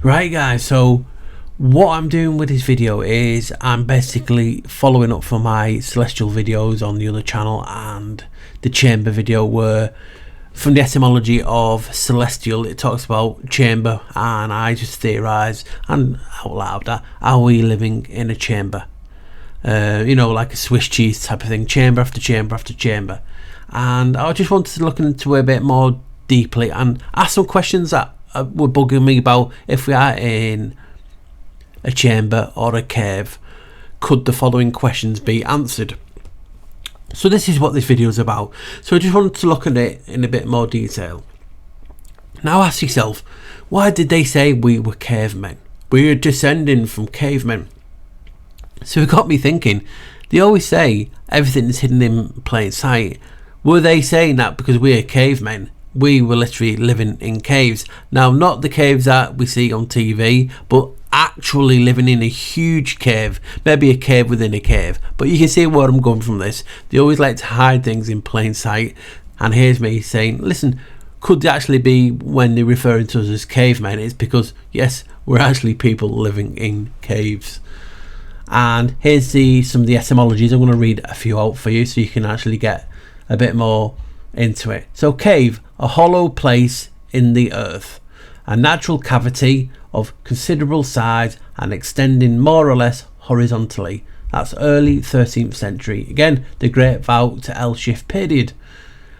Right guys, so what I'm doing with this video is I'm basically following up for my celestial videos on the other channel and the chamber video, where from the etymology of celestial it talks about chamber, and I just theorise and out loud that are we living in a chamber, like a Swiss cheese type of thing, chamber after chamber after chamber. And I just wanted to look into it a bit more deeply and ask some questions that were bugging me about if we are in a chamber or a cave. Could the following questions be answered? So this is what this video is about. So I just wanted to look at it in a bit more detail. Now ask yourself, why did they say we were cavemen? We are descending from cavemen. So it got me thinking, they always say everything is hidden in plain sight. Were they saying that because we are cavemen? We were literally living in caves. Now, not the caves that we see on TV, but actually living in a huge cave, maybe a cave within a cave. But you can see where I'm going from this. They always like to hide things in plain sight. And here's me saying, listen, could it actually be when they're referring to us as cavemen, it's because, yes, we're actually people living in caves. And here's some of the etymologies. I'm going to read a few out for you so you can actually get a bit more into it. So cave, a hollow place in the earth, a natural cavity of considerable size and extending more or less horizontally. That's early 13th century. Again, the Great Vow to L-shift period.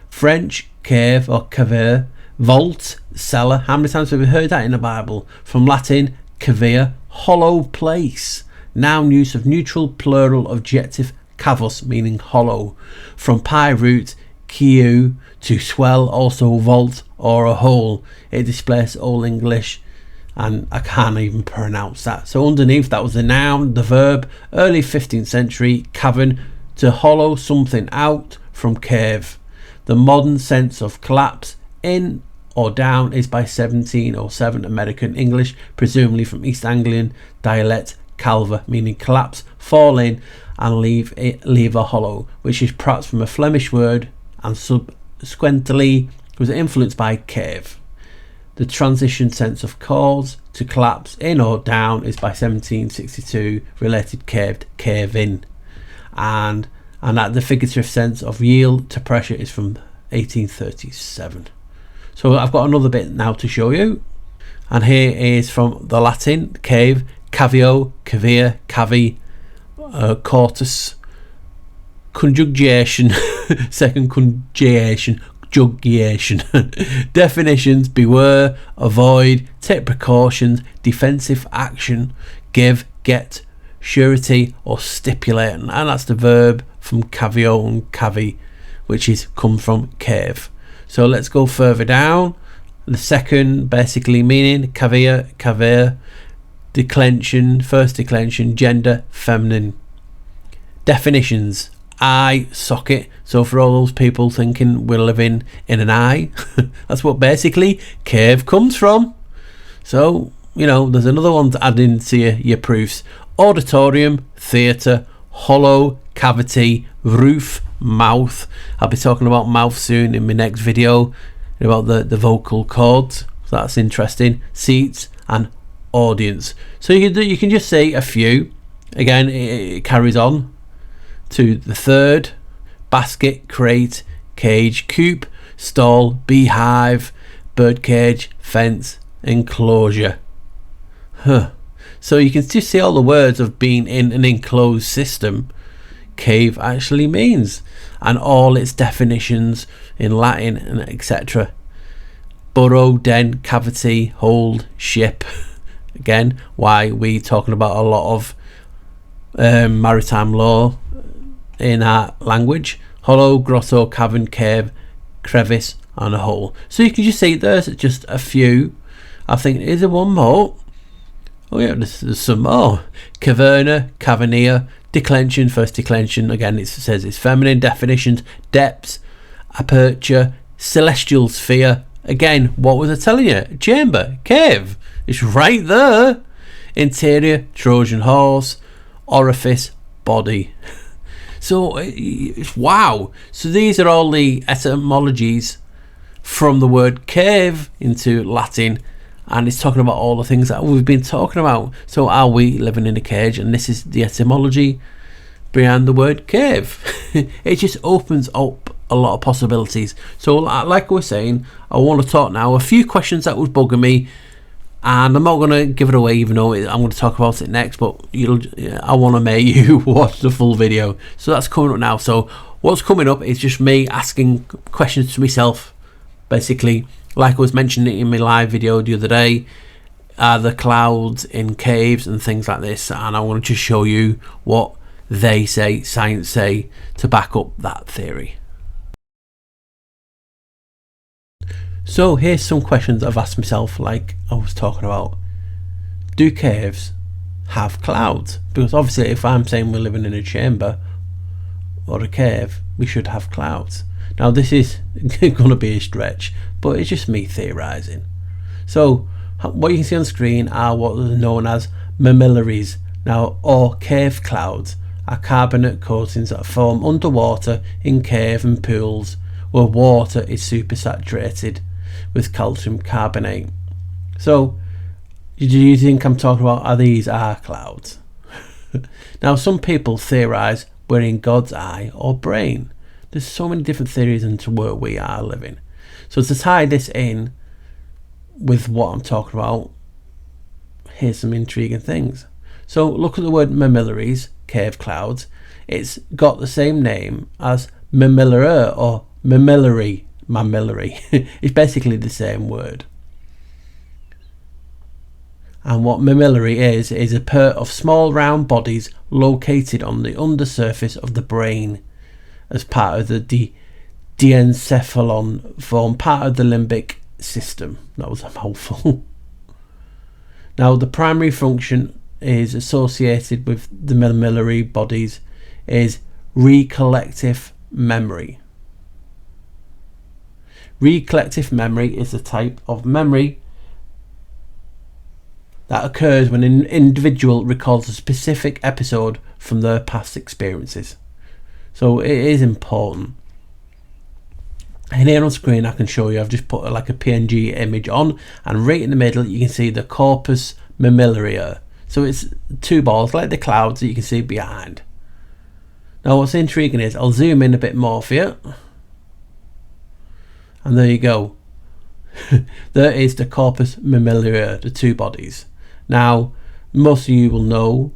French, cave or caver, vault, cellar. How many times have we heard that in the Bible? From Latin, cavea, hollow place. Noun use of neutral plural adjective cavus, meaning hollow. From pi root kiu, to swell, also vault or a hole. It displays Old English and I can't even pronounce that. So underneath that was the noun, the verb, early 15th century, cavern, to hollow something out from cave. The modern sense of collapse in or down is by 1707 American English, presumably from East Anglian dialect calva, meaning collapse, fall in and leave a hollow, which is perhaps from a Flemish word and subsequently was influenced by cave. The transition sense of cause to collapse in or down is by 1762 related caved, cave in, and that the figurative sense of yield to pressure is from 1837. So I've got another bit now to show you, and here is from the Latin cave, cavio, cavea, cavi, cortus, conjugation, second conjugation, jugulation. Definitions: beware, avoid, take precautions, defensive action, give, get, surety or stipulate, and that's the verb from cavio and cavi, which is come from cave. So let's go further down. The second basically meaning, cavea, caver, declension, first declension, gender, feminine. Definitions: eye socket. So for all those people thinking we're living in an eye, that's what basically cave comes from. So there's another one to add into your proofs. Auditorium, theatre, hollow, cavity, roof, mouth. I'll be talking about mouth soon in my next video, about the vocal cords, so that's interesting. Seats and audience. So you can just say a few. Again, it carries on to the third: basket, crate, cage, coop, stall, beehive, birdcage, fence, enclosure. So you can just see all the words of being in an enclosed system cave actually means, and all its definitions in Latin and etc. Burrow, den, cavity, hold, ship. Again, why we talking about a lot of maritime law in our language. Hollow, grotto, cavern, cave, crevice and a hole. So you can just see there's just a few. I think is there one more? Oh yeah, there's some more. Caverna, cavernia, declension, first declension. Again, it says it's feminine. Definitions: depths, aperture, celestial sphere. Again, what was I telling you? Chamber, cave. It's right there. Interior, Trojan horse, orifice, body. So wow. So these are all the etymologies from the word cave into Latin, and it's talking about all the things that we've been talking about. So are we living in a cage? And this is the etymology behind the word cave. It just opens up a lot of possibilities. So like I was saying, I want to talk now a few questions that was bugging me, and I'm not going to give it away even though I'm going to talk about it next, but I want to make you watch the full video. So that's coming up now. So what's coming up is just me asking questions to myself, basically, like I was mentioning in my live video the other day. Are the clouds in caves and things like this, and I want to just show you what they say, science say, to back up that theory. So here's some questions I've asked myself, like I was talking about. Do caves have clouds? Because obviously if I'm saying we're living in a chamber or a cave, we should have clouds. Now this is going to be a stretch, but it's just me theorising. So what you can see on screen are what are known as mammillaries, now, or cave clouds, are carbonate coatings that form underwater in cave and pools where water is supersaturated with calcium carbonate. So do you think I'm talking about are these clouds? Now some people theorise we're in God's eye or brain. There's so many different theories into where we are living. So to tie this in with what I'm talking about, here's some intriguing things. So look at the word mammillaries, cave clouds. It's got the same name as mammillary or mammillary. It's basically the same word. And what mammillary is a pair of small round bodies located on the undersurface of the brain as part of the diencephalon, form part of the limbic system. That was a mouthful. Now the primary function is associated with the mammillary bodies is recollective memory. Recollective memory is a type of memory that occurs when an individual recalls a specific episode from their past experiences. So it is important. And here on screen I can show you, I've just put like a PNG image on, and right in the middle you can see the corpus mammillaria. So it's two balls like the clouds that you can see behind. Now what's intriguing is, I'll zoom in a bit more for you, and there you go. There is the corpus mammillaria, the two bodies. Now most of you will know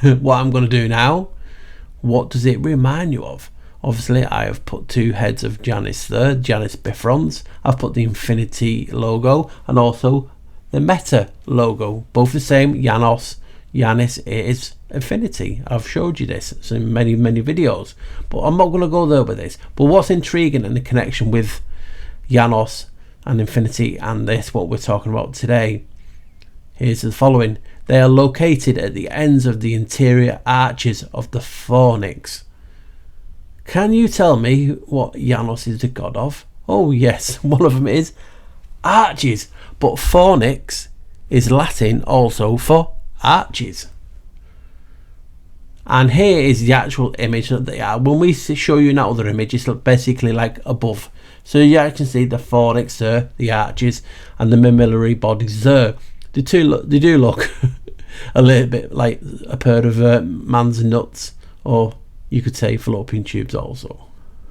what I'm going to do now. What does it remind you of? Obviously I have put two heads of Janus there, Janus bifrons. I've put the infinity logo and also the meta logo, both the same. Janus is infinity. I've showed you this in many videos, but I'm not going to go there with this. But what's intriguing in the connection with Janus and infinity and this, what we're talking about today, here's the following. They are located at the ends of the interior arches of the fornix. Can you tell me what Janus is the god of? Oh yes, one of them is arches, but fornix is Latin also for arches. And here is the actual image that they are. When we show you that other image, it's basically like above. So you can see the fornix there, the arches, and the mammillary bodies there. They do look a little bit like a pair of man's nuts, or you could say fallopian tubes also.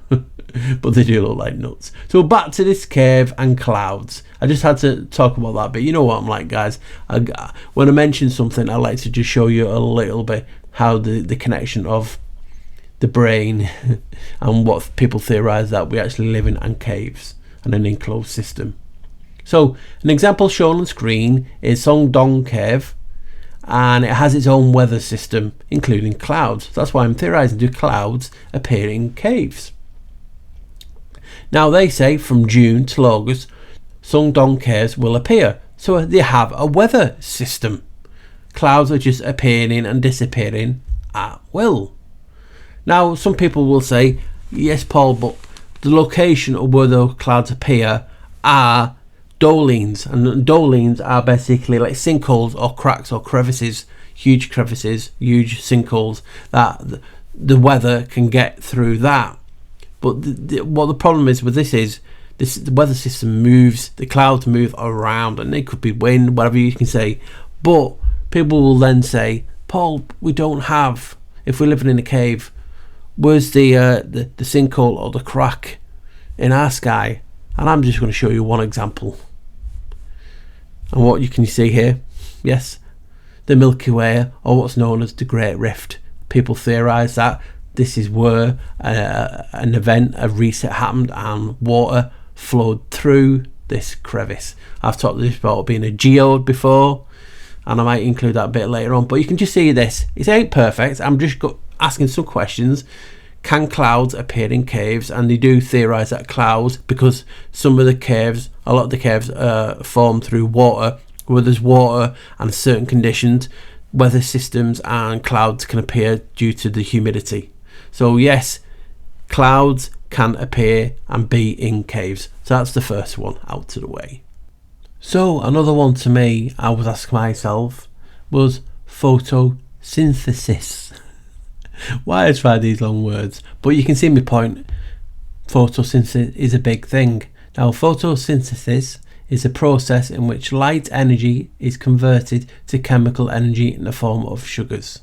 But they do look like nuts. So back to this cave and clouds. I just had to talk about that, but you know what I'm like, guys. When I mention something, I like to just show you a little bit how the connection of the brain and what people theorize that we actually live in caves and an enclosed system. So an example shown on screen is Song Dong Cave, and it has its own weather system including clouds. That's why I'm theorizing, do clouds appear in caves? Now they say from June till August Song Dong caves will appear, so they have a weather system. Clouds are just appearing and disappearing at will. Now some people will say, yes Paul, but the location of where those clouds appear are dolines, and dolines are basically like sinkholes or cracks or crevices, huge sinkholes that the weather can get through that. But what the problem is with this is the weather system moves, the clouds move around, and it could be wind, whatever you can say. But people will then say, Paul, we don't have, if we're living in a cave, where's the sinkhole or the crack in our sky? And I'm just going to show you one example. And what you can see here, yes, the Milky Way, or what's known as the Great Rift. People theorise that this is where an event, a reset happened, and water flowed through this crevice. I've talked about being a geode before, and I might include that a bit later on, but you can just see this. It ain't perfect. I'm just asking some questions. Can clouds appear in caves? And they do theorise that clouds, because some of the caves, a lot of the caves form through water, where there's water and certain conditions, weather systems and clouds can appear due to the humidity. So yes, clouds can appear and be in caves. So that's the first one out of the way. So another one to me, I was asking myself, was photosynthesis. Why I try these long words? But you can see my point. Photosynthesis is a big thing. Now, photosynthesis is a process in which light energy is converted to chemical energy in the form of sugars.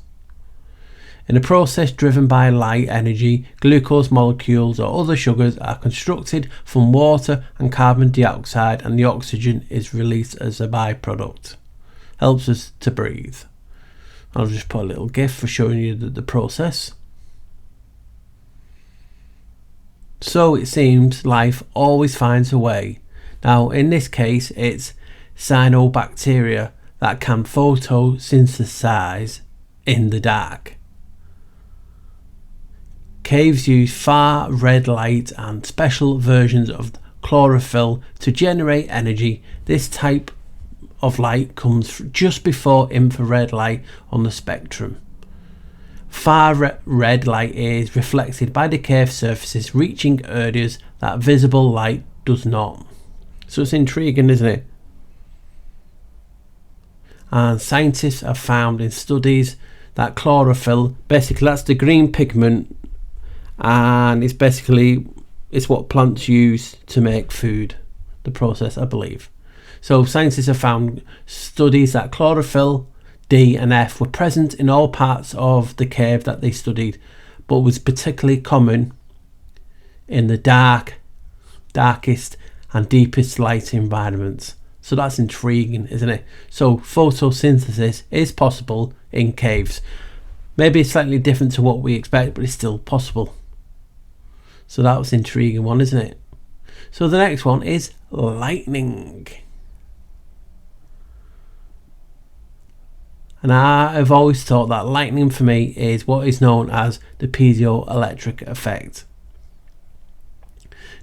In a process driven by light energy, glucose molecules or other sugars are constructed from water and carbon dioxide, and the oxygen is released as a byproduct. Helps us to breathe. I'll just put a little GIF for showing you the process. So it seems life always finds a way. Now in this case it's cyanobacteria that can photosynthesize in the dark. Caves use far red light and special versions of chlorophyll to generate energy. This type of light comes just before infrared light on the spectrum. Far red light is reflected by the cave surfaces, reaching areas that visible light does not. So it's intriguing, isn't it? And scientists have found in studies that chlorophyll, basically that's the green pigment, and it's what plants use to make food, the process, I believe. So scientists have found studies that chlorophyll D and F were present in all parts of the cave that they studied, but was particularly common in the darkest and deepest light environments. So that's intriguing, isn't it? So photosynthesis is possible in caves. Maybe it's slightly different to what we expect, but it's still possible. So that was an intriguing one, isn't it? So the next one is lightning. And I have always thought that lightning for me is what is known as the piezoelectric effect.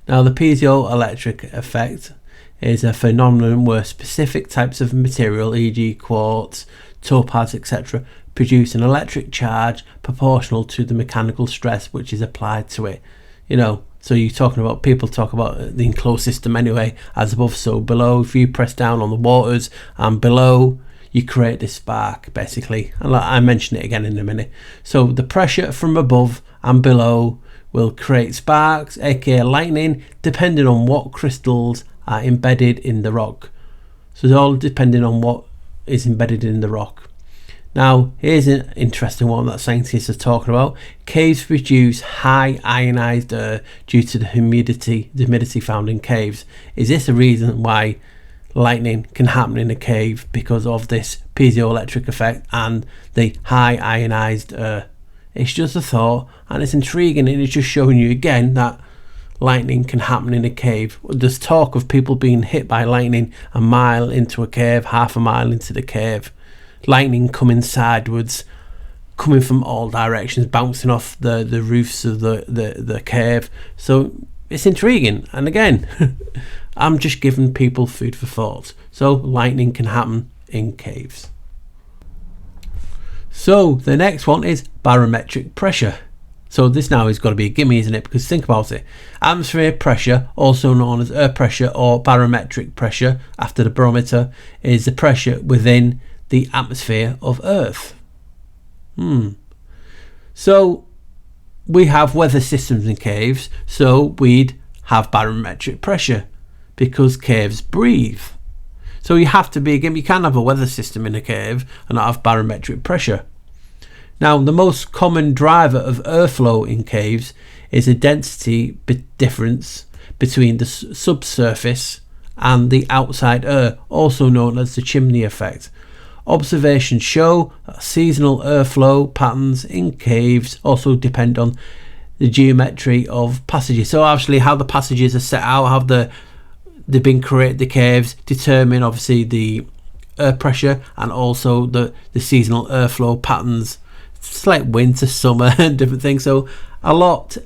Now the piezoelectric effect is a phenomenon where specific types of material, e.g. quartz, topaz, etc., produce an electric charge proportional to the mechanical stress which is applied to it. You know, so you're talking about, people talk about the enclosed system anyway, as above so below. If you press down on the waters and below, you create this spark basically, and I mention it again in a minute. So the pressure from above and below will create sparks, aka lightning, depending on what crystals are embedded in the rock. So it's all depending on what is embedded in the rock. Now here's an interesting one that scientists are talking about. Caves produce high ionized air due to the humidity found in caves. Is this a reason why lightning can happen in a cave? Because of this piezoelectric effect and the high ionized air? It's just a thought, and it's intriguing, and it's just showing you again that lightning can happen in a cave. There's talk of people being hit by lightning a mile into a cave, half a mile into the cave. Lightning coming sideways, coming from all directions, bouncing off the roofs of the cave. So it's intriguing, and again I'm just giving people food for thought. So lightning can happen in caves. So the next one is barometric pressure. So this now is going to be a gimme, isn't it? Because think about it. Atmospheric pressure, also known as air pressure or barometric pressure after the barometer, is the pressure within the atmosphere of Earth. So we have weather systems in caves, so we'd have barometric pressure because caves breathe. So you have to be, again, you can have a weather system in a cave and not have barometric pressure. Now, the most common driver of airflow in caves is a density difference between the subsurface and the outside air, also known as the chimney effect. Observations show that seasonal airflow patterns in caves also depend on the geometry of passages. So actually how the passages are set out, how they've been created, the caves determine obviously the air pressure and also the seasonal airflow patterns. It's like winter, summer and different things. So a lot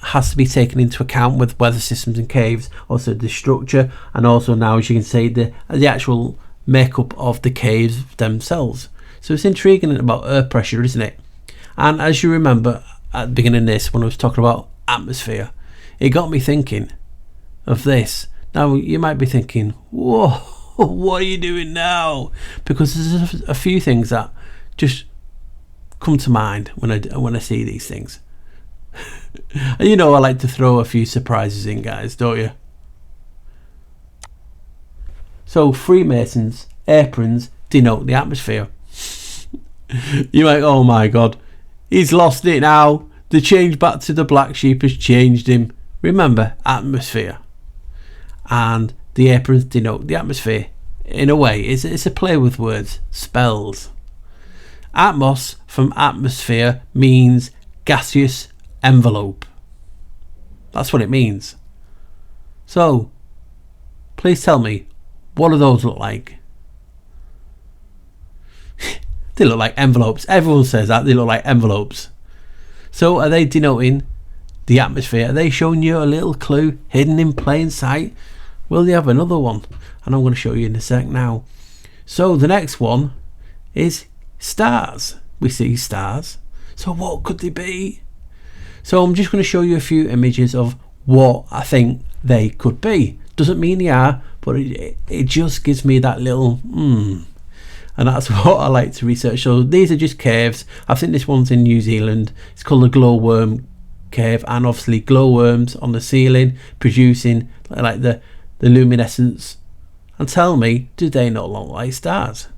has to be taken into account with weather systems and caves, also the structure, and also now, as you can see, the actual makeup of the caves themselves. So it's intriguing about air pressure, isn't it? And as you remember at the beginning of this, when I was talking about atmosphere, it got me thinking of this. Now you might be thinking, whoa, what are you doing now? Because there's a few things that just come to mind when I see these things. And you know I like to throw a few surprises in, guys, don't you? So Freemasons' aprons denote the atmosphere. You're like, oh my god, he's lost it now. The change back to the black sheep has changed him. Remember, atmosphere. And the aprons denote the atmosphere. In a way, it's a play with words, spells. Atmos from atmosphere means gaseous envelope. That's what it means. So, please tell me, what do those look like? They look like envelopes. Everyone says that, they look like envelopes. So are they denoting the atmosphere? Are they showing you a little clue hidden in plain sight? Will they have another one? And I'm going to show you in a sec now. So the next one is stars. We see stars. So what could they be? So I'm just going to show you a few images of what I think they could be. Doesn't mean they are, but it just gives me that little and that's what I like to research. So these are just caves. I think this one's in New Zealand. It's called the glowworm cave, and obviously glowworms on the ceiling producing like the luminescence. And tell me, do they not look like stars?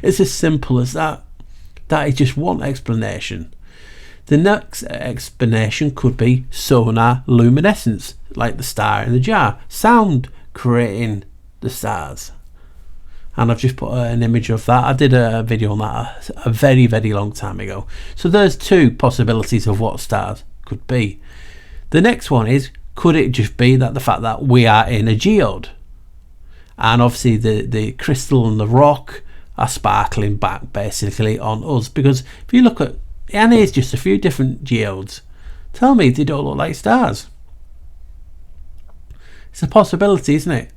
It's as simple as that. That is just one explanation. The next explanation could be sonar luminescence, like the star in the jar, sound creating the stars. And I've just put an image of that. I did a video on that a very, very long time ago. So there's two possibilities of what stars could be. The next one is, could it just be that the fact that we are in a geode? And obviously the crystal and the rock are sparkling back basically on us. Because if you look at, and here's just a few different geodes. Tell me, they don't look like stars. It's a possibility, isn't it?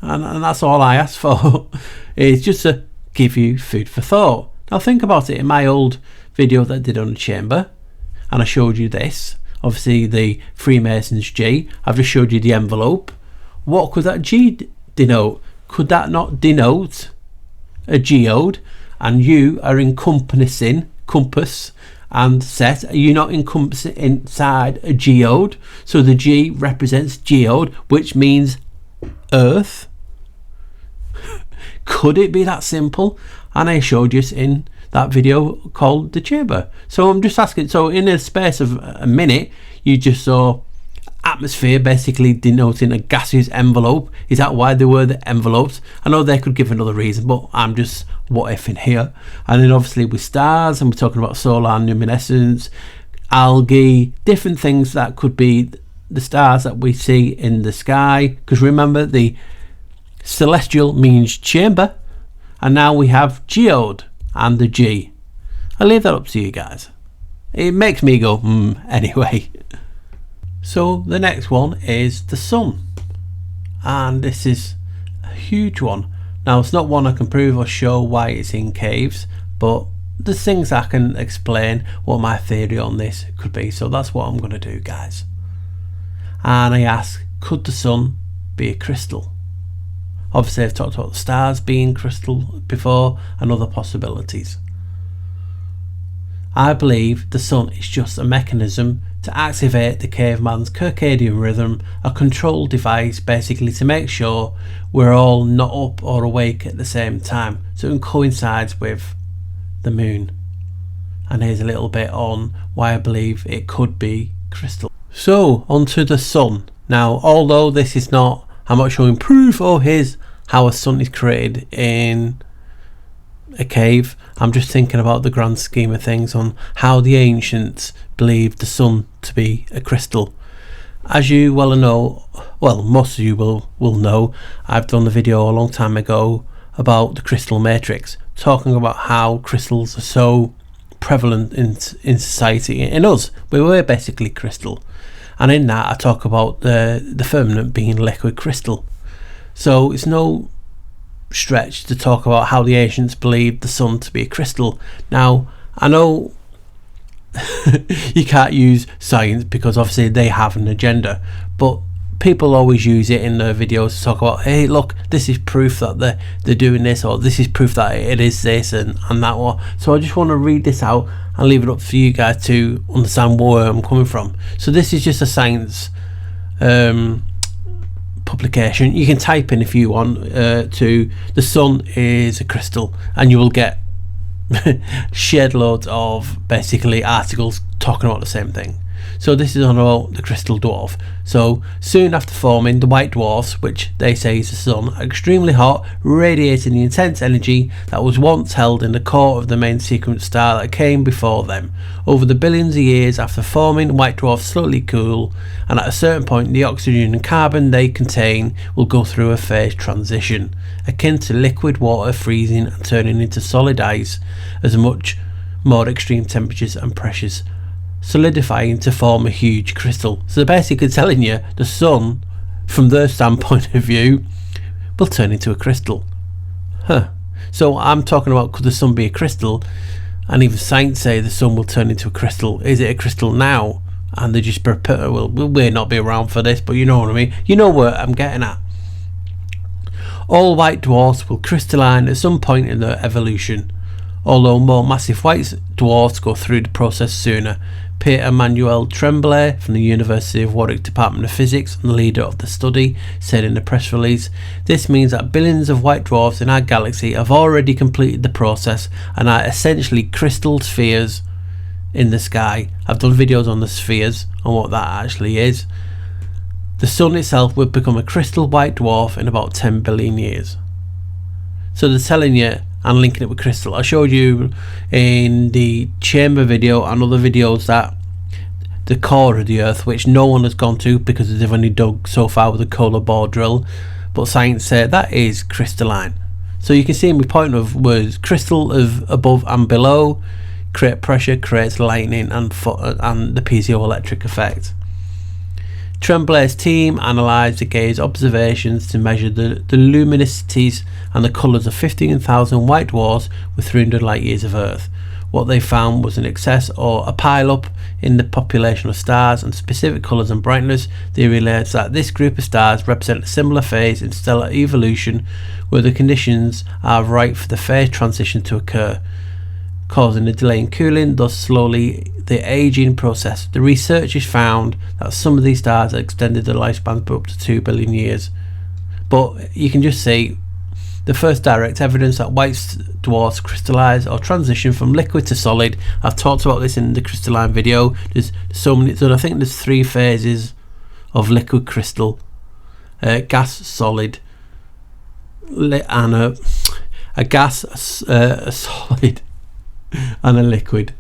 And that's all I ask for. It's just to give you food for thought. Now think about it. In my old video that I did on the chamber, and I showed you this, obviously the Freemasons G, I've just showed you the envelope. What could that G denote? Could that not denote a geode? And you are encompassing compass and set. Are you not encompassing inside a geode? So the G represents geode, which means Earth. Could it be that simple? And I showed you in that video called the chamber. So I'm just asking, so in a space of a minute you just saw atmosphere basically denoting a gaseous envelope. Is that why they were the envelopes? I know they could give another reason, but I'm just what if in here. And then obviously with stars, and we're talking about solar luminescence, algae, different things that could be the stars that we see in the sky. Because remember, the celestial means chamber, and now we have geode and the G. I'll leave that up to you guys. It makes me go anyway. So the next one is the sun, and this is a huge one. Now it's not one I can prove or show why it's in caves, but there's things I can explain what my theory on this could be. So that's what I'm going to do, guys. And I ask, could the sun be a crystal? Obviously I've talked about the stars being crystal before and other possibilities. I believe the sun is just a mechanism to activate the caveman's circadian rhythm, a control device basically to make sure we're all not up or awake at the same time, so it coincides with the moon. And here's a little bit on why I believe it could be crystal. So onto the sun. Now, although this is not, I'm not showing proof or how a sun is created in a cave, I'm just thinking about the grand scheme of things on how the ancients believed the sun to be a crystal. As you well know, well, most of you will know, I've done a video a long time ago about the crystal matrix, talking about how crystals are so prevalent in society. In us, we're basically crystal, and in that I talk about the firmament being liquid crystal. So it's no stretch to talk about how the ancients believed the sun to be a crystal. Now, I know you can't use science because obviously they have an agenda, but people always use it in their videos to talk about, hey look, this is proof that they're doing this, or this is proof that it is this and that one. So I just want to read this out and leave it up for you guys to understand where I'm coming from. So this is just a science publication. You can type in, if you want, to the sun is a crystal, and you will get shed loads of basically articles talking about the same thing. So this is on about the crystal dwarf. So soon after forming, the white dwarfs, which they say is the sun, are extremely hot, radiating the intense energy that was once held in the core of the main sequence star that came before them. Over the billions of years after forming, white dwarfs slowly cool, and at a certain point the oxygen and carbon they contain will go through a phase transition, akin to liquid water freezing and turning into solid ice as much more extreme temperatures and pressures, solidifying to form a huge crystal. So they're basically telling you the sun, from their standpoint of view, will turn into a crystal. So I'm talking about, could the sun be a crystal? And even science say the sun will turn into a crystal. Is it a crystal now? And they just prepare, well, we may not be around for this, but you know what I mean. You know where I'm getting at. All white dwarfs will crystalline at some point in their evolution, although more massive white dwarfs go through the process sooner. Peter Manuel Tremblay from the University of Warwick Department of Physics and the leader of the study said in a press release, "This means that billions of white dwarfs in our galaxy have already completed the process and are essentially crystal spheres in the sky." I've done videos on the spheres and what that actually is. The sun itself will become a crystal white dwarf in about 10 billion years. So they're telling you and linking it with crystal. I showed you in the chamber video and other videos that the core of the earth, which no one has gone to because they've only dug so far with a cola bore drill, but science said that is crystalline. So you can see my point of was crystal of above and below create pressure, creates lightning and the piezoelectric effect. Tremblay's team analysed the gaze observations to measure the luminosities and the colours of 15,000 white dwarfs with 300 light years of Earth. What they found was an excess or a pile-up in the population of stars and specific colours and brightness. They realised that this group of stars represent a similar phase in stellar evolution where the conditions are right for the phase transition to occur, causing a delay in cooling, thus slowly the aging process. The researchers found that some of these stars extended their lifespans by up to 2 billion years. But you can just see the first direct evidence that white dwarfs crystallize or transition from liquid to solid. I've talked about this in the crystalline video. There's so many, so I think there's 3 phases of liquid crystal, gas, solid, and a gas, a solid, and a liquid.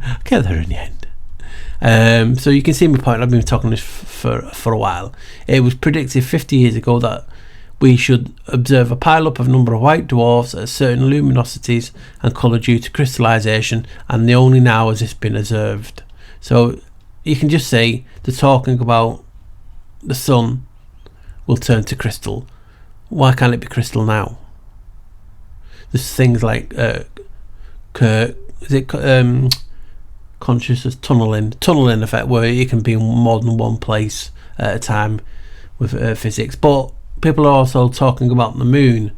I'll get there in the end. So you can see my point. I've been talking this for a while. It was predicted 50 years ago that we should observe a pile-up of number of white dwarfs at certain luminosities and colour due to crystallization, and only now has this been observed. So you can just see they're talking about the sun will turn to crystal. Why can't it be crystal now? There's things like consciousness tunneling effect, where you can be in more than one place at a time with physics. But people are also talking about the moon,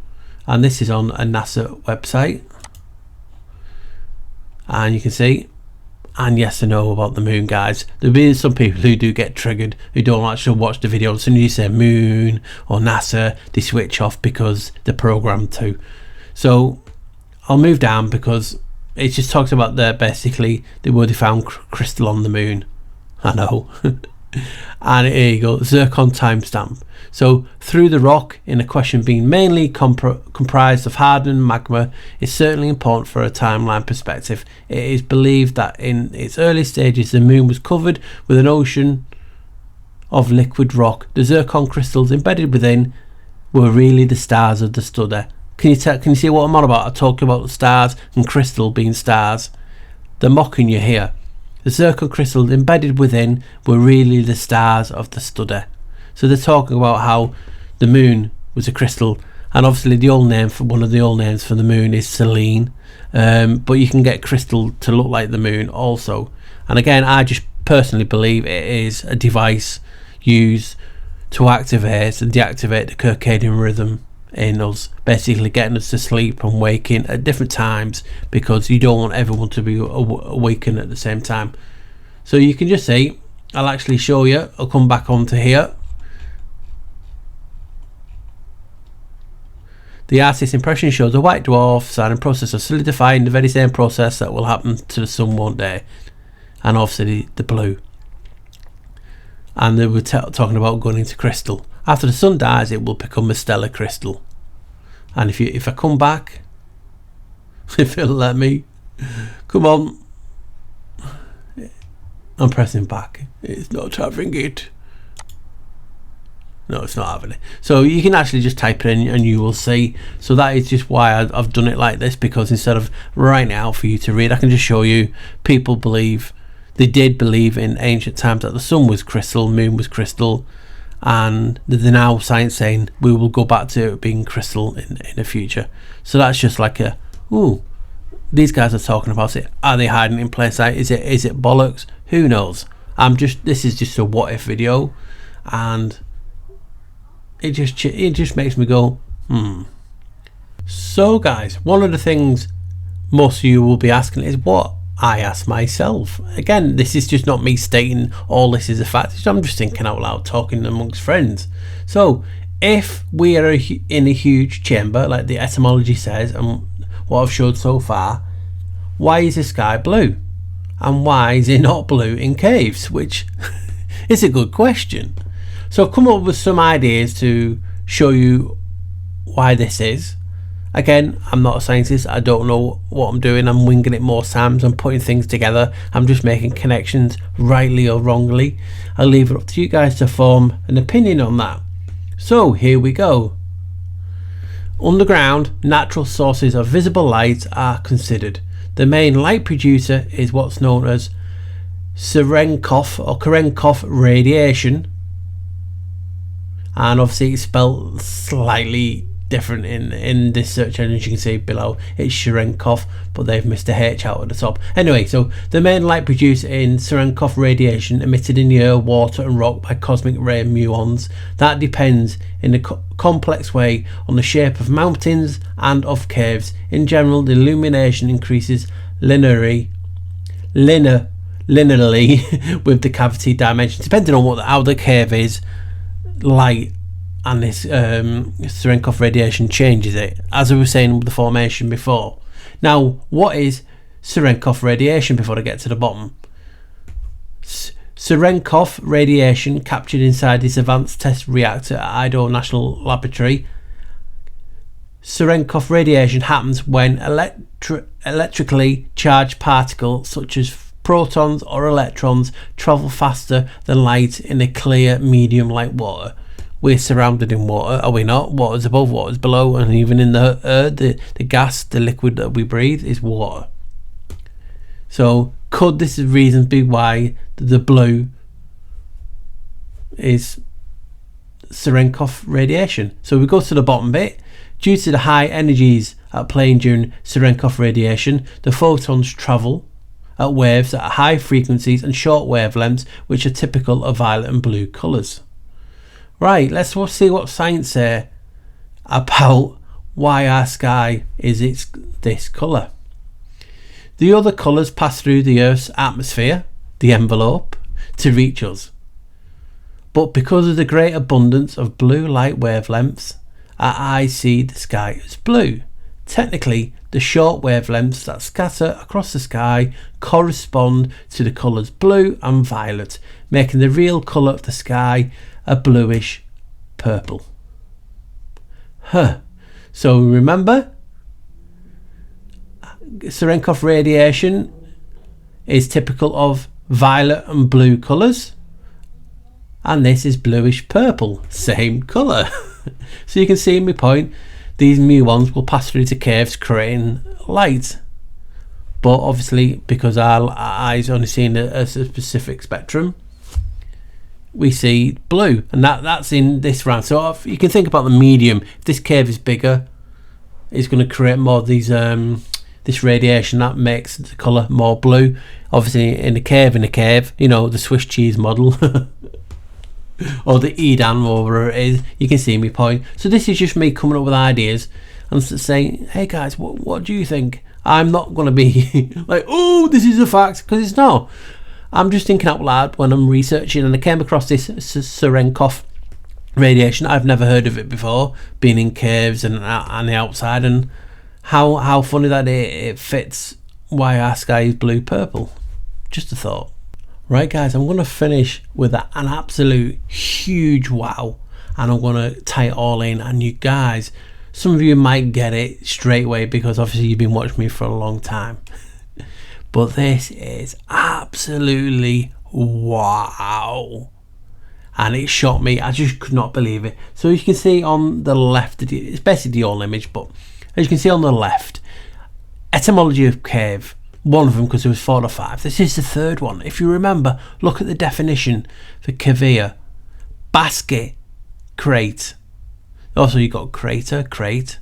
and this is on a NASA website, and you can see, and yes and no about the moon, guys. There'll be some people who do get triggered, who don't actually watch the video. As soon as you say moon or NASA, they switch off because they're programmed to. So I'll move down because it just talks about basically where they found crystal on the moon. I know. And here you go, zircon timestamp. So through the rock, in a question being mainly comprised of hardened magma, is certainly important for a timeline perspective. It is believed that in its early stages the moon was covered with an ocean of liquid rock. The zircon crystals embedded within were really the stars of the study. Can you see what I'm on about? I talk about stars and crystal being stars. They're mocking you here. The zircon crystals embedded within were really the stars of the study. So they're talking about how the moon was a crystal, and obviously the old name for one of the old names for the moon is Selene, but you can get crystal to look like the moon also. And again, I just personally believe it is a device used to activate and deactivate the circadian rhythm in us, basically getting us to sleep and waking at different times, because you don't want everyone to be awakened at the same time. So you can just see, I'll actually show you, I'll come back onto here. The artist's impression shows a white dwarf starting process of solidifying, the very same process that will happen to the sun one day, and obviously the blue. And they were talking about going into crystal. After the sun dies, it will become a stellar crystal. And if I come back, if it'll let me, come on. I'm pressing back. It's not having it. No, it's not having it. So you can actually just type it in and you will see. So that is just why I've done it like this, because instead of writing it out for you to read, I can just show you. People believe, they did believe in ancient times that the sun was crystal, moon was crystal, and the now science saying we will go back to it being crystal in the future. So that's just like a, ooh, these guys are talking about it. Are they hiding in plain sight? Is it bollocks? Who knows? This is just a what if video, and it just makes me go, So guys, one of the things most of you will be asking is what I ask myself. Again, this is just not me stating all this is a fact. I'm just thinking out loud, talking amongst friends. So if we are in a huge chamber, like the etymology says, and what I've showed so far, why is the sky blue? And why is it not blue in caves? Which is a good question. So I've come up with some ideas to show you why this is. Again, I'm not a scientist. I don't know what I'm doing. I'm winging it most times. I'm putting things together. I'm just making connections, rightly or wrongly. I'll leave it up to you guys to form an opinion on that. So here we go. Underground, natural sources of visible light are considered. The main light producer is what's known as Cherenkov radiation, and obviously it's spelled slightly different in this search engine. You can see below it's Cherenkov, but they've missed a H out at the top. Anyway, so the main light produced in Cherenkov radiation emitted in the air, water and rock by cosmic ray muons. That depends in a complex way on the shape of mountains and of caves. In general, the illumination increases linearly with the cavity dimensions, depending on how the cave is. Light and this Cherenkov radiation changes it, as I was saying with the formation before. Now, what is Cherenkov radiation before I get to the bottom? Cherenkov radiation captured inside this advanced test reactor at Idaho National Laboratory. Cherenkov radiation happens when electrically charged particles such as protons or electrons travel faster than light in a clear medium like water. We're surrounded in water, are we not? Water's above, water's below, and even in the earth, the gas, the liquid that we breathe is water. So could this reason be why the blue is Cherenkov radiation? So we go to the bottom bit. Due to the high energies at play during Cherenkov radiation, the photons travel at waves at high frequencies and short wavelengths, which are typical of violet and blue colours. Right, let's see what science say about why our sky is this colour. The other colours pass through the Earth's atmosphere, the envelope, to reach us. But because of the great abundance of blue light wavelengths, our eyes see the sky as blue. Technically, the short wavelengths that scatter across the sky correspond to the colours blue and violet, making the real colour of the sky a bluish purple. So remember, Cherenkov radiation is typical of violet and blue colours, and this is bluish purple, same colour. So you can see my point. These muons will pass through to caves creating light, but obviously because our eyes only see a specific spectrum, we see blue, and that's in this round. So if you can think about the medium. If this cave is bigger, it's going to create more of these this radiation that makes the colour more blue. Obviously in a cave, you know, the Swiss cheese model or the Edam, or whatever it is, you can see my point. So this is just me coming up with ideas and saying, hey guys, what do you think? I'm not going to be like, oh, this is a fact, because it's not. I'm just thinking out loud when I'm researching, and I came across this Cherenkov radiation. I've never heard of it before, being in caves and the outside, and how funny that it fits why our sky is blue purple. Just a thought. Right guys, I'm going to finish with an absolute huge wow, and I'm going to tie it all in, and you guys, some of you might get it straight away because obviously you've been watching me for a long time. But this is absolutely wow, and it shocked me. I just could not believe it. So as you can see on the left, it's basically the old image, but as you can see on the left, etymology of cave, one of them, because there was 4 or 5. This is the third one. If you remember, look at the definition for cavea: basket, crate. Also you got crater, crate,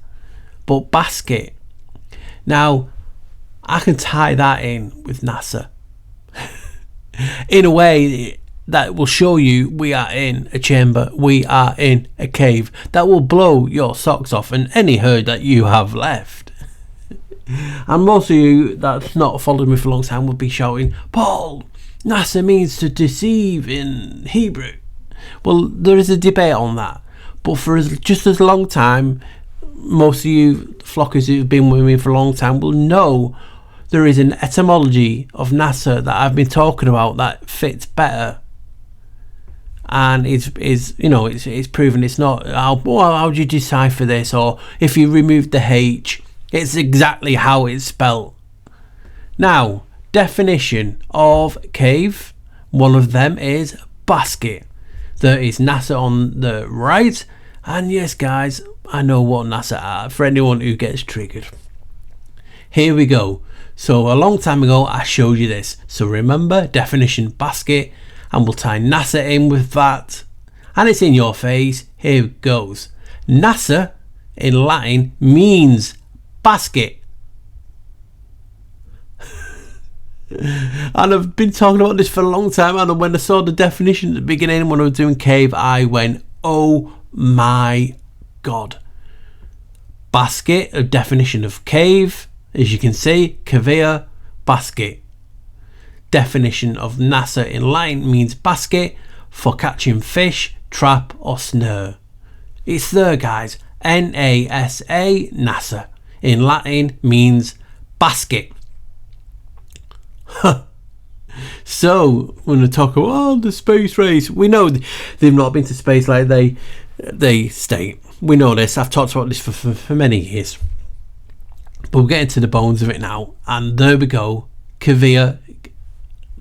but basket. Now I can tie that in with NASA in a way that will show you we are in a chamber, we are in a cave, that will blow your socks off and any herd that you have left. And most of you that's not followed me for a long time will be shouting, Paul, NASA means to deceive in Hebrew. Well, there is a debate on that, but for just as long time, most of you flockers who've been with me for a long time will know there is an etymology of NASA that I've been talking about that fits better, and it's proven. It's not how do you decipher this, or if you remove the H, it's exactly how it's spelled. Now, definition of cave, one of them is basket. There is NASA on the right, and yes guys, I know what NASA are for anyone who gets triggered. Here we go. So a long time ago I showed you this, so remember, definition basket, and we'll tie NASA in with that, and it's in your face. Here it goes. NASA in Latin means basket. And I've been talking about this for a long time, and when I saw the definition at the beginning when I was doing cave, I went, oh my god. Basket, a definition of cave, as you can see, cavea, basket. Definition of NASA in Latin means basket for catching fish, trap or snare. It's there guys, NASA, NASA in Latin means basket. So when we talk about the space race, we know they've not been to space like they state. We know this. I've talked about this for many years, but we're getting to the bones of it now, and there we go. Cavea,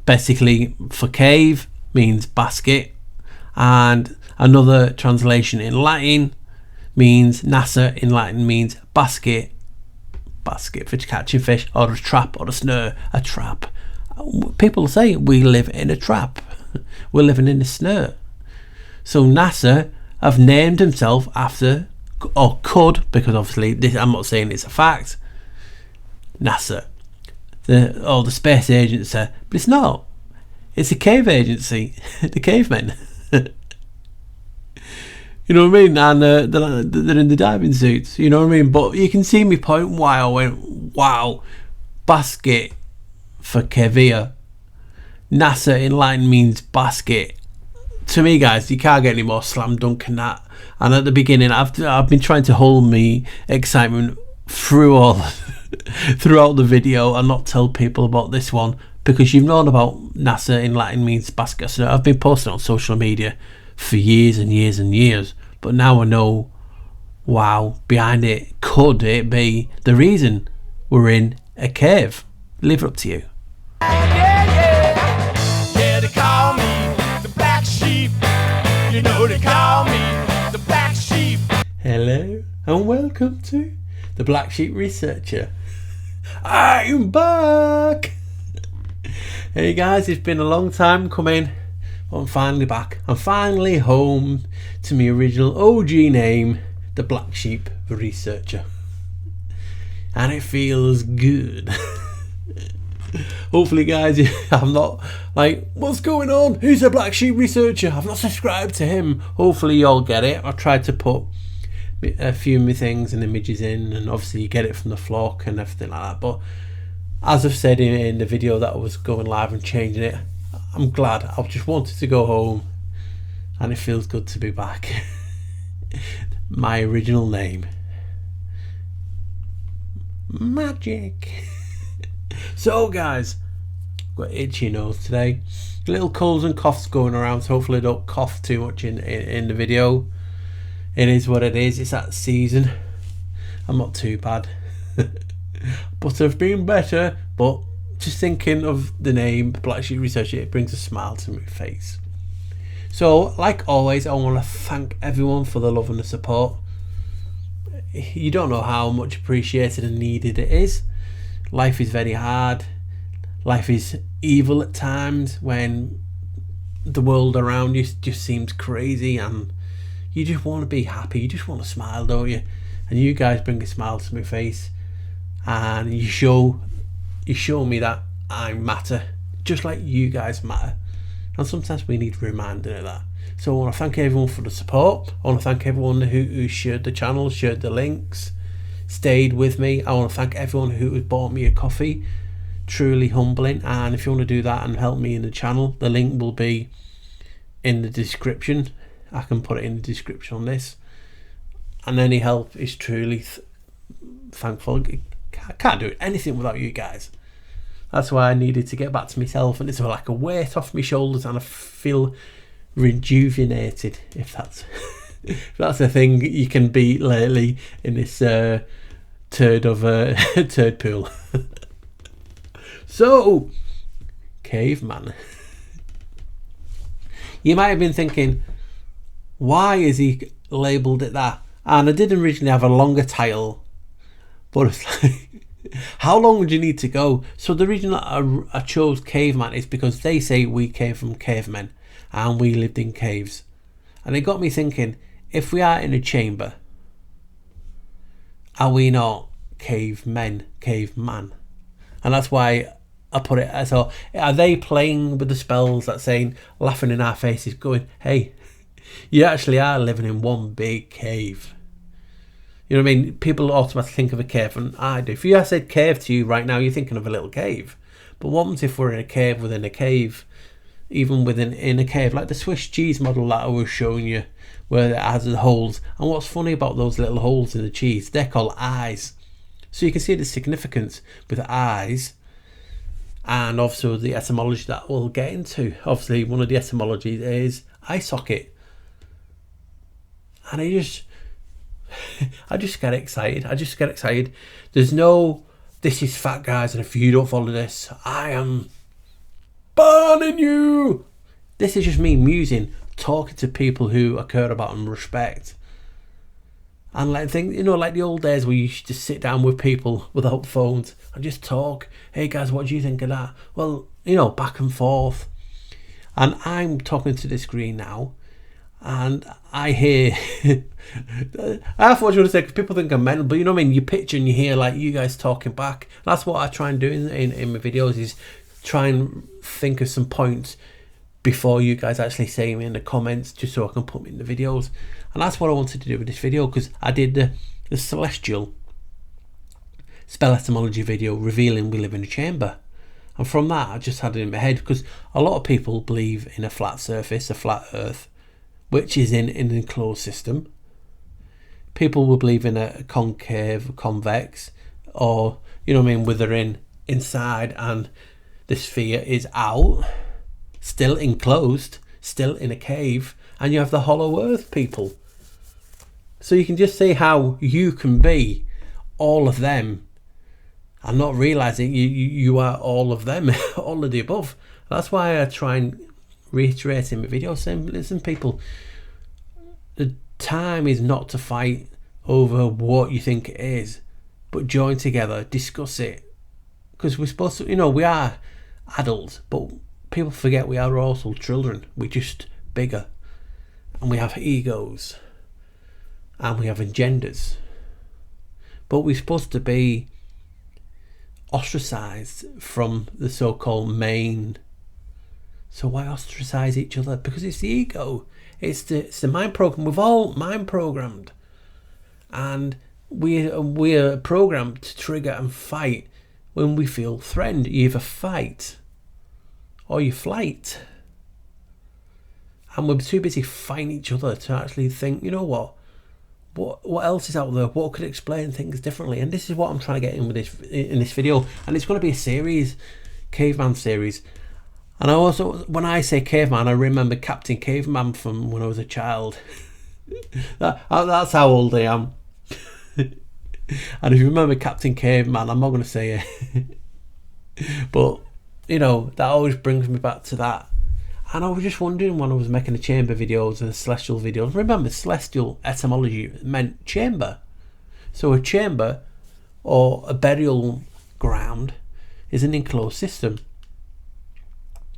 basically for cave, means basket, and another translation in Latin means NASA in Latin means basket for catching fish, or a trap or a snare. A trap, people say we live in a trap, we're living in a snare. So NASA have named himself after, or could, because obviously this, I'm not saying it's a fact, NASA, the space agency, but it's not. It's a cave agency, the Cavemen. You know what I mean? And they're in the diving suits. You know what I mean? But you can see me point why I went, wow, basket for Cavemen. NASA in Latin means basket. To me, guys, you can't get any more slam dunk than that. And at the beginning, I've been trying to hold me excitement throughout the video and not tell people about this one, because you've known about NASA in Latin means basket. So I've been posting on social media for years and years and years, but now I know, wow, behind it, could it be the reason we're in a cave? Leave it up to you. Yeah, they call me the black sheep. You know they call me the black sheep. Hello and welcome to the Blacksheepresearcher. I'm back. Hey guys, it's been a long time coming, but I'm finally back. I'm finally home to my original OG name, the Blacksheepresearcher, and it feels good. Hopefully, guys, I'm not like, what's going on? Who's the Blacksheepresearcher? I've not subscribed to him. Hopefully, you'll get it. I tried to put a few of my things and images in, and obviously, you get it from the flock and everything like that. But as I've said in the video that I was going live and changing it, I'm glad. I just wanted to go home, and it feels good to be back. My original name, magic. So guys, got itchy nose today, little colds and coughs going around, so hopefully I don't cough too much in the video. It is what it is, it's that season. I'm not too bad. But I've been better. But just thinking of the name Blacksheepresearcher, it brings a smile to my face. So like always, I want to thank everyone for the love and the support. You don't know how much appreciated and needed it is. Life is very hard. Life is evil at times when the world around you just seems crazy and you just want to be happy. You just want to smile, don't you? And you guys bring a smile to my face, and you show me that I matter, just like you guys matter. And sometimes we need reminding of that. So I want to thank everyone for the support. I want to thank everyone who shared the channel, shared the links, stayed with me. I want to thank everyone who has bought me a coffee. Truly humbling. And if you want to do that and help me in the channel, the link will be in the description. I can put it in the description on this. And any help is truly thankful. I can't do anything without you guys. That's why I needed to get back to myself, and it's like a weight off my shoulders, and I feel rejuvenated, if that's if that's a thing you can be lately in this turd pool. So, Caveman. You might have been thinking, why is he labelled it that? And I did originally have a longer title, but it's like, how long would you need to go? So the reason I chose Caveman is because they say we came from cavemen and we lived in caves. And it got me thinking, if we are in a chamber, are we not cavemen, caveman? And that's why I put it. So are they playing with the spells that saying, laughing in our faces, going, hey, you actually are living in one big cave? You know what I mean? People automatically think of a cave, and I do. If I said cave to you right now, you're thinking of a little cave. But what happens if we're in a cave within a cave? Even in a cave, like the Swiss cheese model that I was showing you, where it has the holes. And what's funny about those little holes in the cheese, they're called eyes. So you can see the significance with eyes, and also the etymology that we'll get into. Obviously, one of the etymologies is eye socket. And I just get excited. There's no, this is fat guys, and if you don't follow this, I am burning you. This is just me musing, talking to people who I care about and respect. And like things, like the old days where you used to sit down with people without phones and just talk. Hey guys, what do you think of that? Well, back and forth. And I'm talking to the screen now, and I hear I thought you were going to say, because people think I'm mental, but you know what I mean, you picture and you hear like you guys talking back. That's what I try and do in my videos, is try and think of some points before you guys actually say them in the comments, just so I can put them in the videos. And that's what I wanted to do with this video, because I did the celestial spell etymology video revealing we live in a chamber. And from that, I just had it in my head, because a lot of people believe in a flat surface, a flat earth, which is in an enclosed system. People will believe in a concave, convex, or, you know what I mean, where they're inside and the sphere is out, still enclosed, still in a cave, and you have the hollow earth people. So you can just see how you can be all of them and not realizing you are all of them, all of the above. That's why I try and reiterate in my videos, saying, listen people, the time is not to fight over what you think it is, but join together, discuss it, because we're supposed to, you know, we are adults, but people forget we are also children. We're just bigger, and we have egos, and we have agendas, but we're supposed to be ostracized from the so-called main. So why ostracize each other? Because it's the ego, it's the mind program. We've all mind programmed, and we're programmed to trigger and fight when we feel threatened. You either fight or you flight, and we're too busy fighting each other to actually think, you know what else is out there, what could explain things differently. And this is what I'm trying to get in this video, and it's going to be a series, Caveman series. And I also, when I say Caveman, I remember Captain Caveman from when I was a child. That's how old I am. And if you remember Captain Caveman, I'm not going to say it, but you know, that always brings me back to that. And I was just wondering, when I was making the chamber videos and the celestial videos, remember, celestial etymology meant chamber. So a chamber, or a burial ground, is an enclosed system.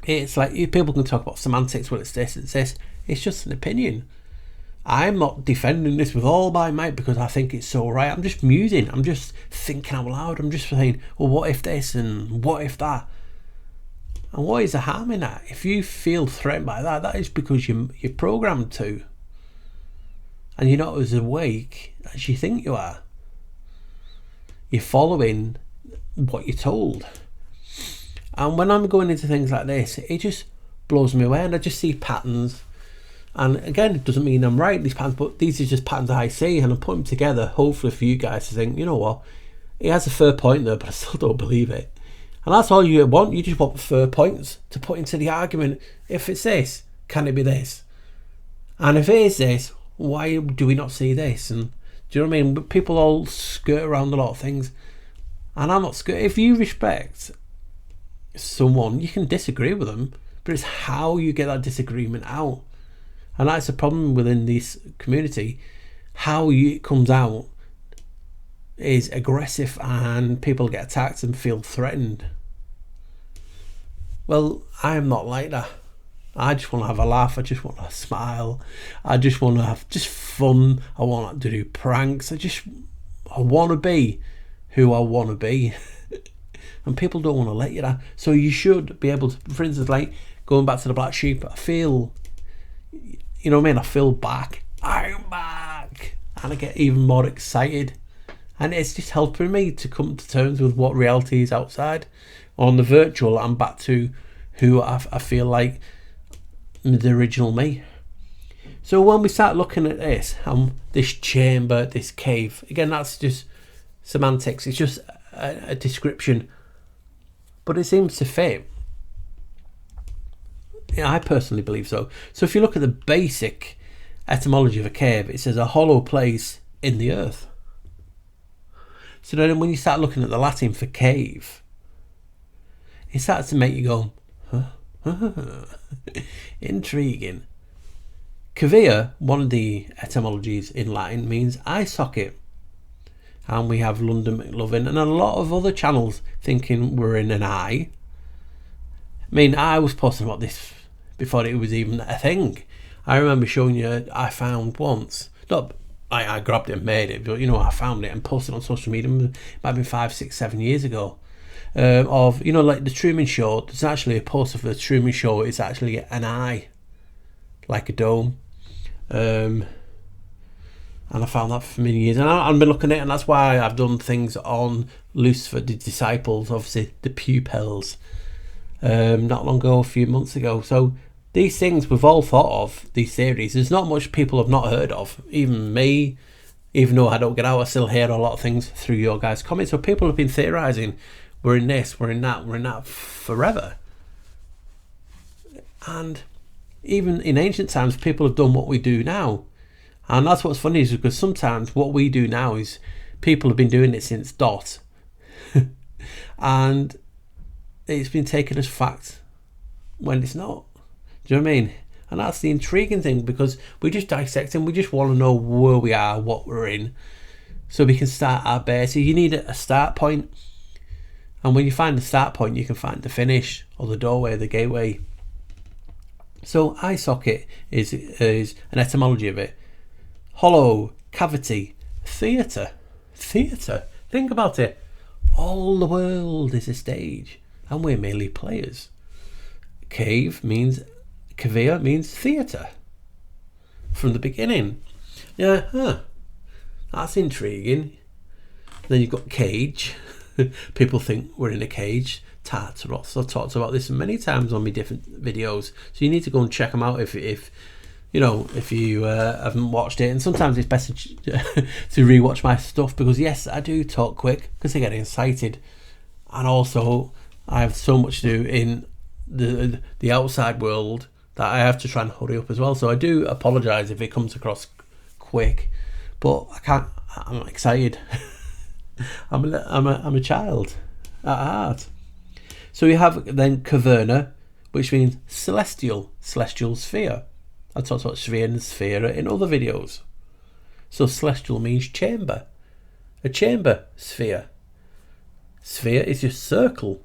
It's like, people can talk about semantics, well, it's this, it's this. It's just an opinion. I'm not defending this with all my might because I think it's so right. I'm just musing. I'm just thinking out loud. I'm just saying, well, what if this and what if that? And what is the harm in that? If you feel threatened by that, that is because you're programmed to. And you're not as awake as you think you are. You're following what you're told. And when I'm going into things like this, it just blows me away, and I just see patterns. And again, it doesn't mean I'm right, these patterns, but these are just patterns I see, and I'm putting them together, hopefully for you guys to think, you know what, he has a fair point there, but I still don't believe it. And that's all you want. You just want fair points to put into the argument. If it's this, can it be this? And if it is this, why do we not see this? And do you know what I mean? People all skirt around a lot of things, and I'm not skirt. If you respect someone, you can disagree with them, but it's how you get that disagreement out. And that's the problem within this community. How it comes out is aggressive, and people get attacked and feel threatened. Well, I am not like that. I just want to have a laugh. I just want to smile. I just want to have just fun. I want to do pranks. I want to be who I want to be. And people don't want to let you that. So you should be able to, for instance, like going back to the black sheep, I feel, you know what I mean? I feel back. I'm back. And I get even more excited. And it's just helping me to come to terms with what reality is outside. On the virtual, I'm back to who I feel like the original me. So when we start looking at this chamber, this cave, again, that's just semantics. It's just a description, but it seems to fit. Yeah, I personally believe so. So if you look at the basic etymology of a cave, it says a hollow place in the earth. So then when you start looking at the Latin for cave, it starts to make you go, huh? Intriguing. Cavea, one of the etymologies in Latin, means eye socket. And we have London McLovin and a lot of other channels thinking we're in an eye. I mean, I was posting about this before it was even a thing. I remember showing you, I found once, not I grabbed it and made it, but you know, I found it and posted it on social media. It might have been 5, 6, 7 years ago. Of, you know, like the Truman Show. There's actually a poster for the Truman Show. It's actually an eye, like a dome. And I found that for many years, and I've been looking at it, and that's why I've done things on Lucifer, the disciples, obviously the pupils, not long ago, a few months ago. So these things we've all thought of, these theories. There's not much people have not heard of. Even me, even though I don't get out, I still hear a lot of things through your guys' comments. So people have been theorising, we're in this, we're in that forever. And even in ancient times, people have done what we do now. And that's what's funny, is because sometimes what we do now is people have been doing it since dot. And it's been taken as fact when it's not. Do you know what I mean? And that's the intriguing thing, because we just dissect and we just want to know where we are, what we're in, so we can start our base. So you need a start point, and when you find the start point, you can find the finish, or the doorway, the gateway. So eye socket is an etymology of it. Hollow, cavity, theatre. Think about it. All the world is a stage, and we're merely players. Cavea means theatre. From the beginning. Yeah, that's intriguing. Then you've got cage. People think we're in a cage. Tartaros. I've talked about this many times on my different videos, so you need to go and check them out if you haven't watched it. And sometimes it's better to rewatch my stuff, because yes, I do talk quick because I get excited, and also I have so much to do in the outside world that I have to try and hurry up as well. So I do apologise if it comes across quick, but I can't. I'm excited. I'm a child at heart. So we have then caverna, which means celestial sphere. I talked about sphere and sphere in other videos. So celestial means chamber, a chamber sphere. Sphere is just circle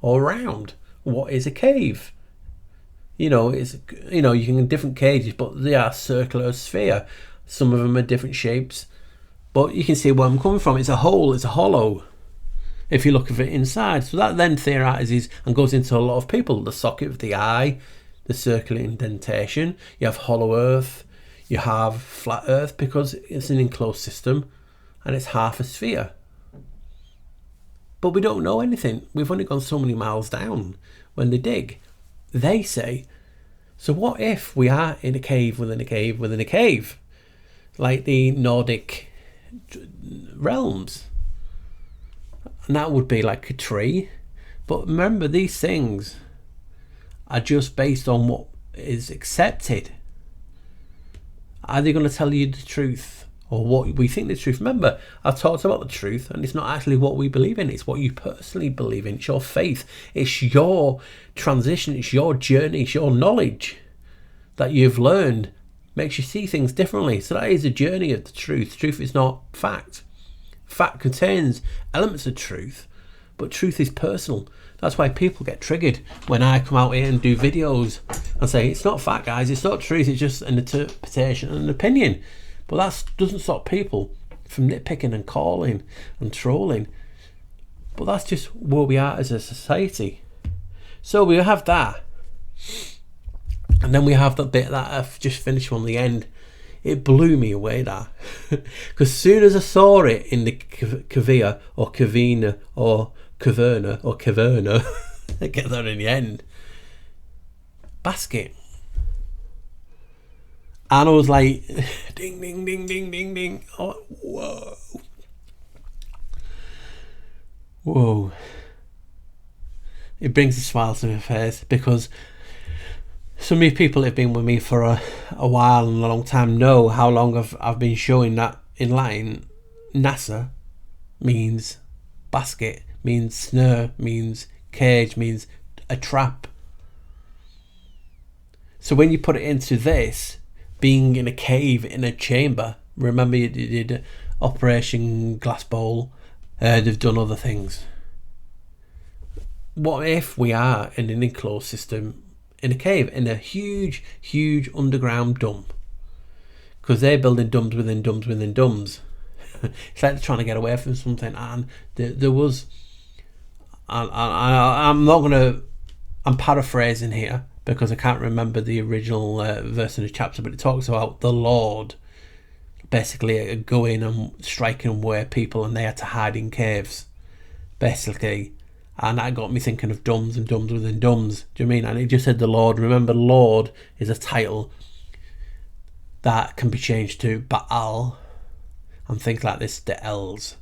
or round. What is a cave? You can get different cages, but they are circular sphere. Some of them are different shapes, but you can see where I'm coming from. It's a hole, it's a hollow, if you look at it inside. So that then theorizes and goes into a lot of people. The socket of the eye, the circular indentation. You have hollow earth, you have flat earth, because it's an enclosed system and it's half a sphere. But we don't know anything. We've only gone so many miles down when they dig. They say, so what if we are in a cave within a cave within a cave, like the Nordic realms? And that would be like a tree. But remember, these things are just based on what is accepted. Are they going to tell you the truth, or what we think the truth? Remember, I've talked about the truth, and it's not actually what we believe in. It's what you personally believe in. It's your faith. It's your transition. It's your journey. It's your knowledge that you've learned makes you see things differently. So that is a journey of the truth. Truth is not fact. Fact contains elements of truth, but truth is personal. That's why people get triggered when I come out here and do videos and say, it's not fact, guys, it's not truth, it's just an interpretation and an opinion. But that doesn't stop people from nitpicking and calling and trolling. But that's just where we are as a society. So we have that. And then we have that bit that I've just finished on the end. It blew me away, that. Because as soon as I saw it in the Cavea or Cavena or Caverna or Caverna, I get that in the end. Basket. And I was like, ding, ding, ding, ding, ding, ding. Oh, whoa. Whoa. It brings a smile to my face, because so many people have been with me for a while and a long time know how long I've been showing that in Latin, NASA means basket, means snare, means cage, means a trap. So when you put it into this, being in a cave, in a chamber, remember you did Operation Glass Bowl, they've done other things. What if we are in an enclosed system, in a cave, in a huge underground dump? Because they're building dumps within dumps within dumps. It's like they're trying to get away from something. And there was, I'm not gonna, I'm paraphrasing here because I can't remember the original verse in the chapter, but it talks about the Lord basically going and striking away people, and they had to hide in caves, basically. And that got me thinking of dumbs and dumbs within dumbs. Do you mean? And it just said the Lord. Remember, Lord is a title that can be changed to Baal and things like this, the L's.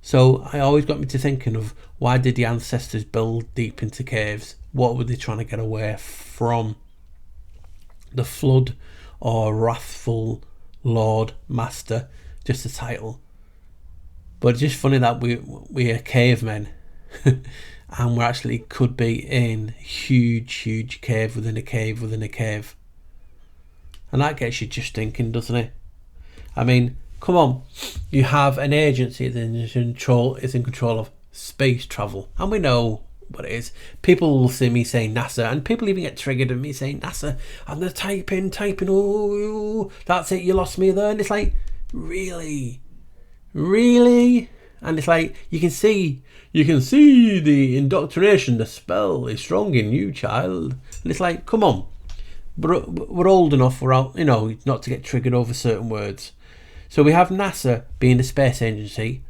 So I always got me to thinking of, why did the ancestors build deep into caves? What were they trying to get away from? The flood or wrathful Lord, Master, just a title. But it's just funny that we are cavemen and we actually could be in huge cave within a cave within a cave. And that gets you just thinking, doesn't it? I mean, come on, you have an agency that is in control of space travel, and we know what it is. People will see me saying NASA, and people even get triggered at me saying NASA, and they're typing, oh, that's it, you lost me there. And it's like, really? And it's like, you can see the indoctrination, the spell is strong in you, child. And it's like, come on, we're old enough, we're out, not to get triggered over certain words. So we have NASA being the space agency,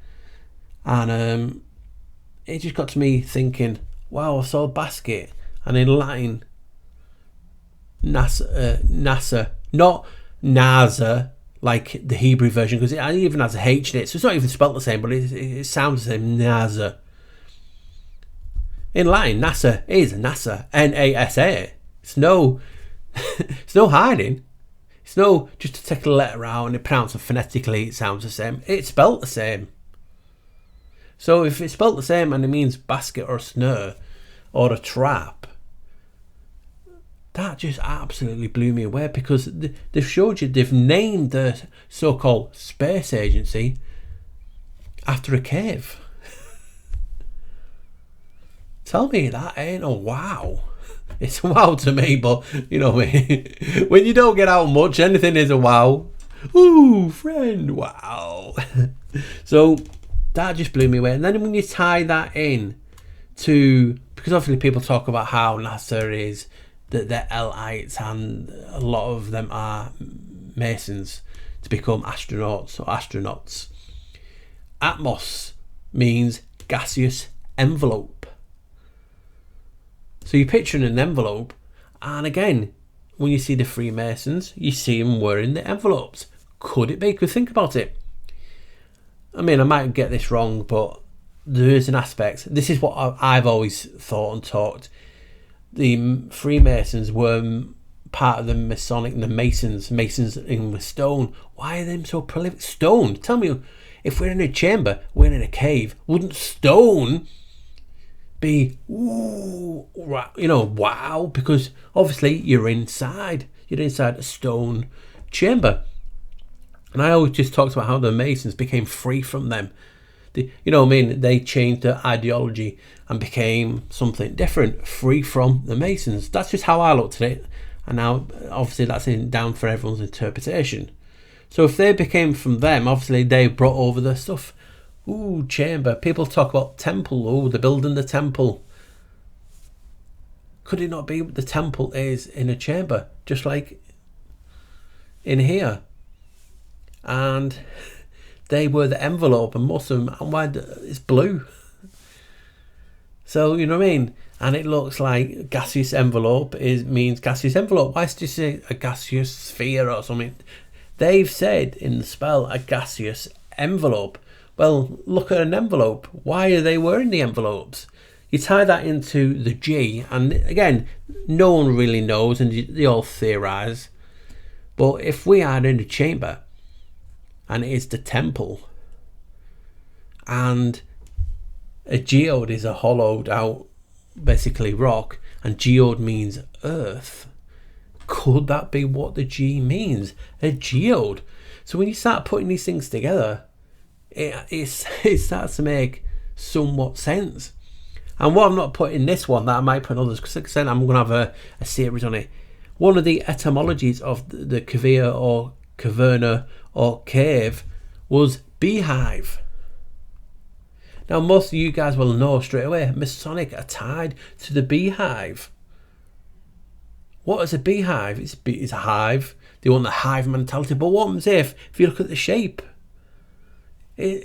and it just got to me thinking, wow, I saw a basket, and in Latin, NASA, not NASA, like the Hebrew version, because it even has a H in it, so it's not even spelled the same, but it sounds the same, NASA. In Latin, NASA is NASA, NASA. It's no hiding. It's no just to take a letter out and it pronounced phonetically, it sounds the same. It's spelt the same. So if it's spelt the same and it means basket or snare or a trap, that just absolutely blew me away, because they've showed you, they've named the so-called space agency after a cave. Tell me that ain't a wow. It's a wow to me, but when you don't get out much, anything is a wow. Ooh, friend, wow. So that just blew me away. And then when you tie that in to, because obviously people talk about how NASA is that they're Lites and a lot of them are Masons to become astronauts or astronauts. Atmos means gaseous envelope. So you're picturing an envelope, and again, when you see the Freemasons, you see them wearing the envelopes. Could it be? Because think about it. I mean, I might get this wrong, but there is an aspect. This is what I've always thought and talked. The Freemasons were part of the Masonic, the Masons in with stone. Why are they so prolific? Stone. Tell me, if we're in a chamber, we're in a cave, wouldn't stone be, wow? Because obviously you're inside a stone chamber. And I always just talked about how the Masons became free from them. They changed their ideology and became something different, free from the Masons. That's just how I looked at it. And now, obviously, that's down for everyone's interpretation. So if they became from them, obviously they brought over their stuff. Ooh, chamber. People talk about temple. Oh, they're building the temple. Could it not be the temple is in a chamber, just like in here? And they were the envelope, and most of them, and why it's blue. So you know what I mean. And it looks like gaseous envelope means gaseous envelope. Why did you say a gaseous sphere or something? They've said in the spell a gaseous envelope. Well, look at an envelope. Why are they wearing the envelopes? You tie that into the G, and again, no one really knows, and they all theorize. But if we are in a chamber, and it is the temple, and a geode is a hollowed out, basically rock, and geode means earth. Could that be what the G means? A geode. So when you start putting these things together, it starts to make somewhat sense. And what I'm not putting in this one, that I might put in others, because I'm going to have a series on it. One of the etymologies of the cavea or caverna or cave was beehive. Now most of you guys will know straight away, Masonic are tied to the beehive. What is a beehive? It's a hive. They want the hive mentality. But what happens if you look at the shape?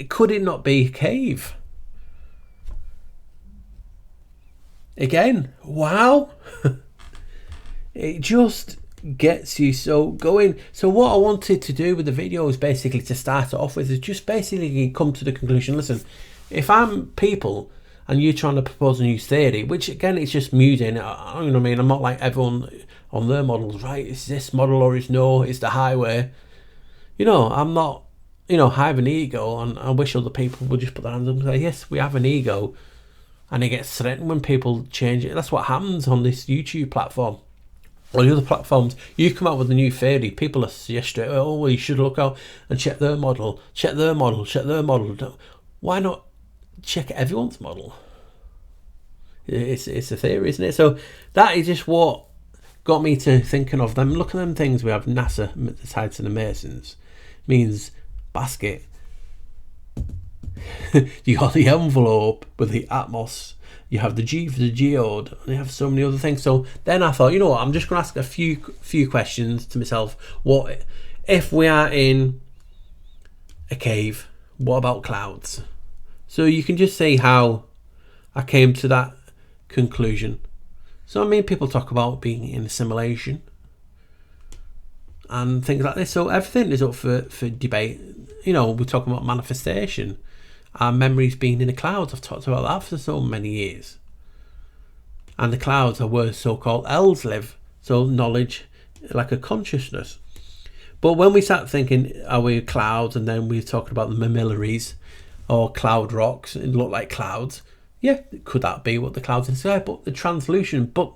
Could it not be a cave? again, wow. It just gets you so going. So what I wanted to do with the video is basically to start it off with is just basically come to the conclusion, listen, if I'm people and you're trying to propose a new theory, which again it's just musing, you know what I mean, I'm not like everyone on their models, right, it's this model or it's no, it's the highway, you know, I'm not, you know, I have an ego, and I wish other people would just put their hands up and say, yes, we have an ego, and it gets threatened when people change it. That's what happens on this YouTube platform. On the other platforms, you come out with a new theory, people are suggest straight away, oh, well, you should look out and check their model, check their model, check their model. Why not check everyone's model? It's a theory, isn't it? So that is just what got me to thinking of them. Look at them things we have NASA tied to the Masons. Means basket. You got the envelope with the Atmos. You have the G for the geode, and you have so many other things. So then I thought, you know what, I'm just going to ask a few questions to myself. What if we are in a cave? What about clouds? So you can just see how I came to that conclusion. So I mean, people talk about being in a simulation and things like this. So everything is up for debate. You know, we're talking about manifestation. Our memories being in the clouds. I've talked about that for so many years. And the clouds are where so-called elves live. So knowledge, like a consciousness. But when we start thinking, are we clouds? And then we're talking about the mamillaries or cloud rocks and look like clouds. Yeah, could that be what the clouds in the sky? But the translucent, but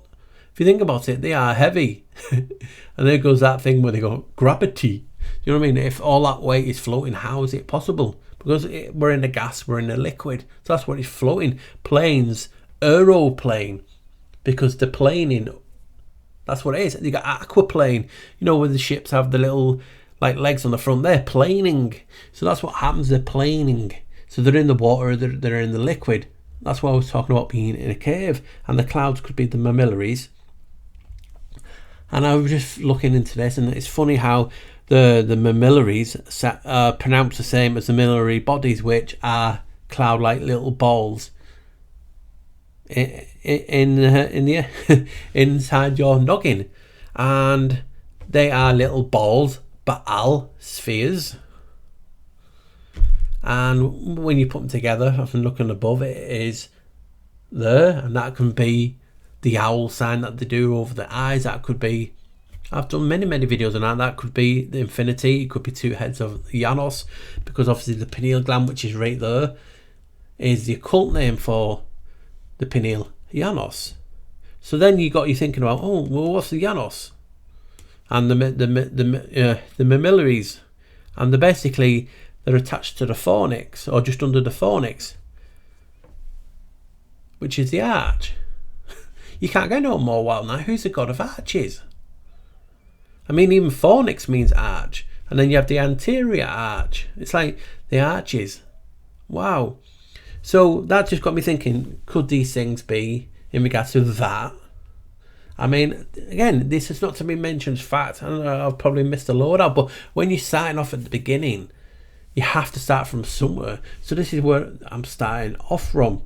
if you think about it, they are heavy. And there goes that thing where they go, gravity. You know what I mean? If all that weight is floating, how is it possible? Because we're in a gas, we're in a liquid. So that's what is floating. Planes, aeroplane. Because the planing, that's what it is. You got aquaplane. You know, where the ships have the little like legs on the front, they're planing. So that's what happens, they're planing. So they're in the water, they're in the liquid. That's why I was talking about being in a cave. And the clouds could be the mamillaries. And I was just looking into this, and it's funny how the mamillaries pronounced the same as the mamillary bodies, which are cloud-like little balls in the inside your noggin, and they are little balls, Baal spheres. And when you put them together, if I'm looking above, it is there, and that can be the owl sign that they do over the eyes. That could be, I've done many videos on that. That could be the infinity. It could be two heads of Janos, because obviously the pineal gland, which is right there, is the occult name for the pineal Janos. So then you got you thinking about, oh well, what's the Janos and the mamillaries, and they're attached to the fornix, or just under the fornix, which is the arch. You can't get no more wild now. Who's the god of arches? I mean, even fornix means arch. And then you have the anterior arch. It's like the arches. Wow. So that just got me thinking, could these things be in regards to that? I mean, again, this is not to be mentioned as fact. I don't know, I've probably missed a load out. But when you're starting off at the beginning, you have to start from somewhere. So this is where I'm starting off from.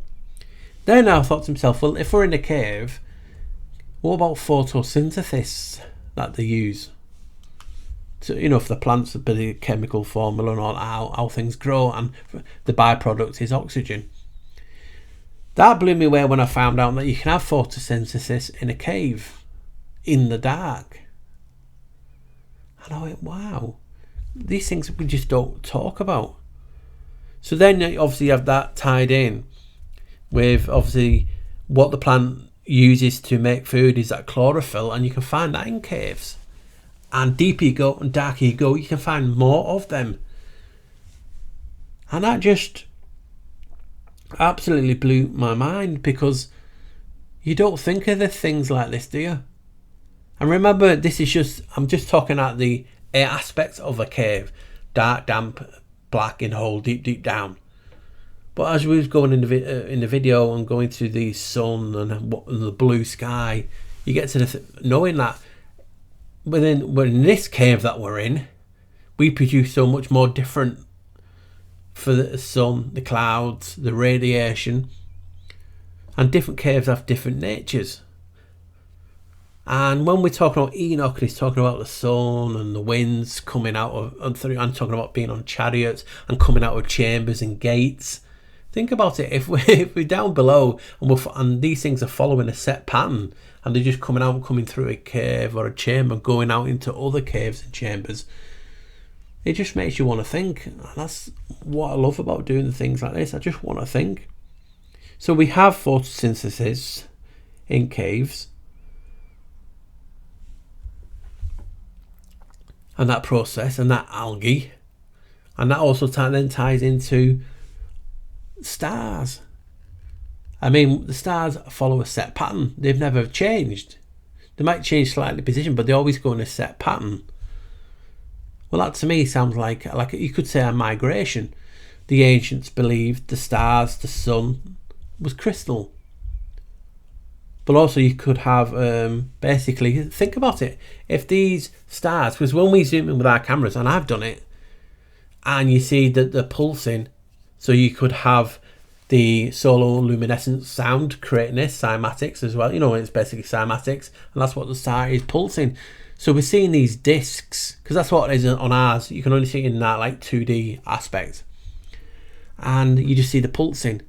Then I thought to myself, well, if we're in a cave, what about photosynthesis that they use? So, you know, for the plants, the chemical formula and all, how things grow, and the byproduct is oxygen. That blew me away when I found out that you can have photosynthesis in a cave, in the dark. And I went, wow, these things we just don't talk about. So then obviously you have that tied in with obviously what the plant uses to make food is that chlorophyll, and you can find that in caves. And deeper you go and darker you go, you can find more of them. And that just absolutely blew my mind, because you don't think of the things like this, do you? And remember, this is I'm just talking at the aspects of a cave: dark, damp, black, in a hole, deep down. But as we was going in the video and going to the sun and the blue sky, you get to knowing that we're in this cave that we're in, we produce so much more different for the sun, the clouds, the radiation. and different caves have different natures. And when we're talking about Enoch, he's talking about the sun and the winds coming out of, I'm talking about being on chariots and coming out of chambers and gates. Think about it, if we're down below and these things are following a set pattern and they're just coming through a cave or a chamber, going out into other caves and chambers, it just makes you want to think. And that's what I love about doing the things like this. I just want to think. So we have photosynthesis in caves, and that process and that algae, and that also then ties into stars. I mean, the stars follow a set pattern. They've never changed. They might change slightly position, but they always go in a set pattern. Well, that to me sounds like you could say a migration. The ancients believed the stars, the sun was crystal. But also you could have, basically, think about it. If these stars, because when we zoom in with our cameras, and I've done it, and you see that they're pulsing, so you could have the solar-luminescent sound creating this, cymatics as well. You know, it's basically cymatics, and that's what the star is pulsing. So we're seeing these discs, because that's what it is on ours. You can only see it in that like 2D aspect. And you just see the pulsing.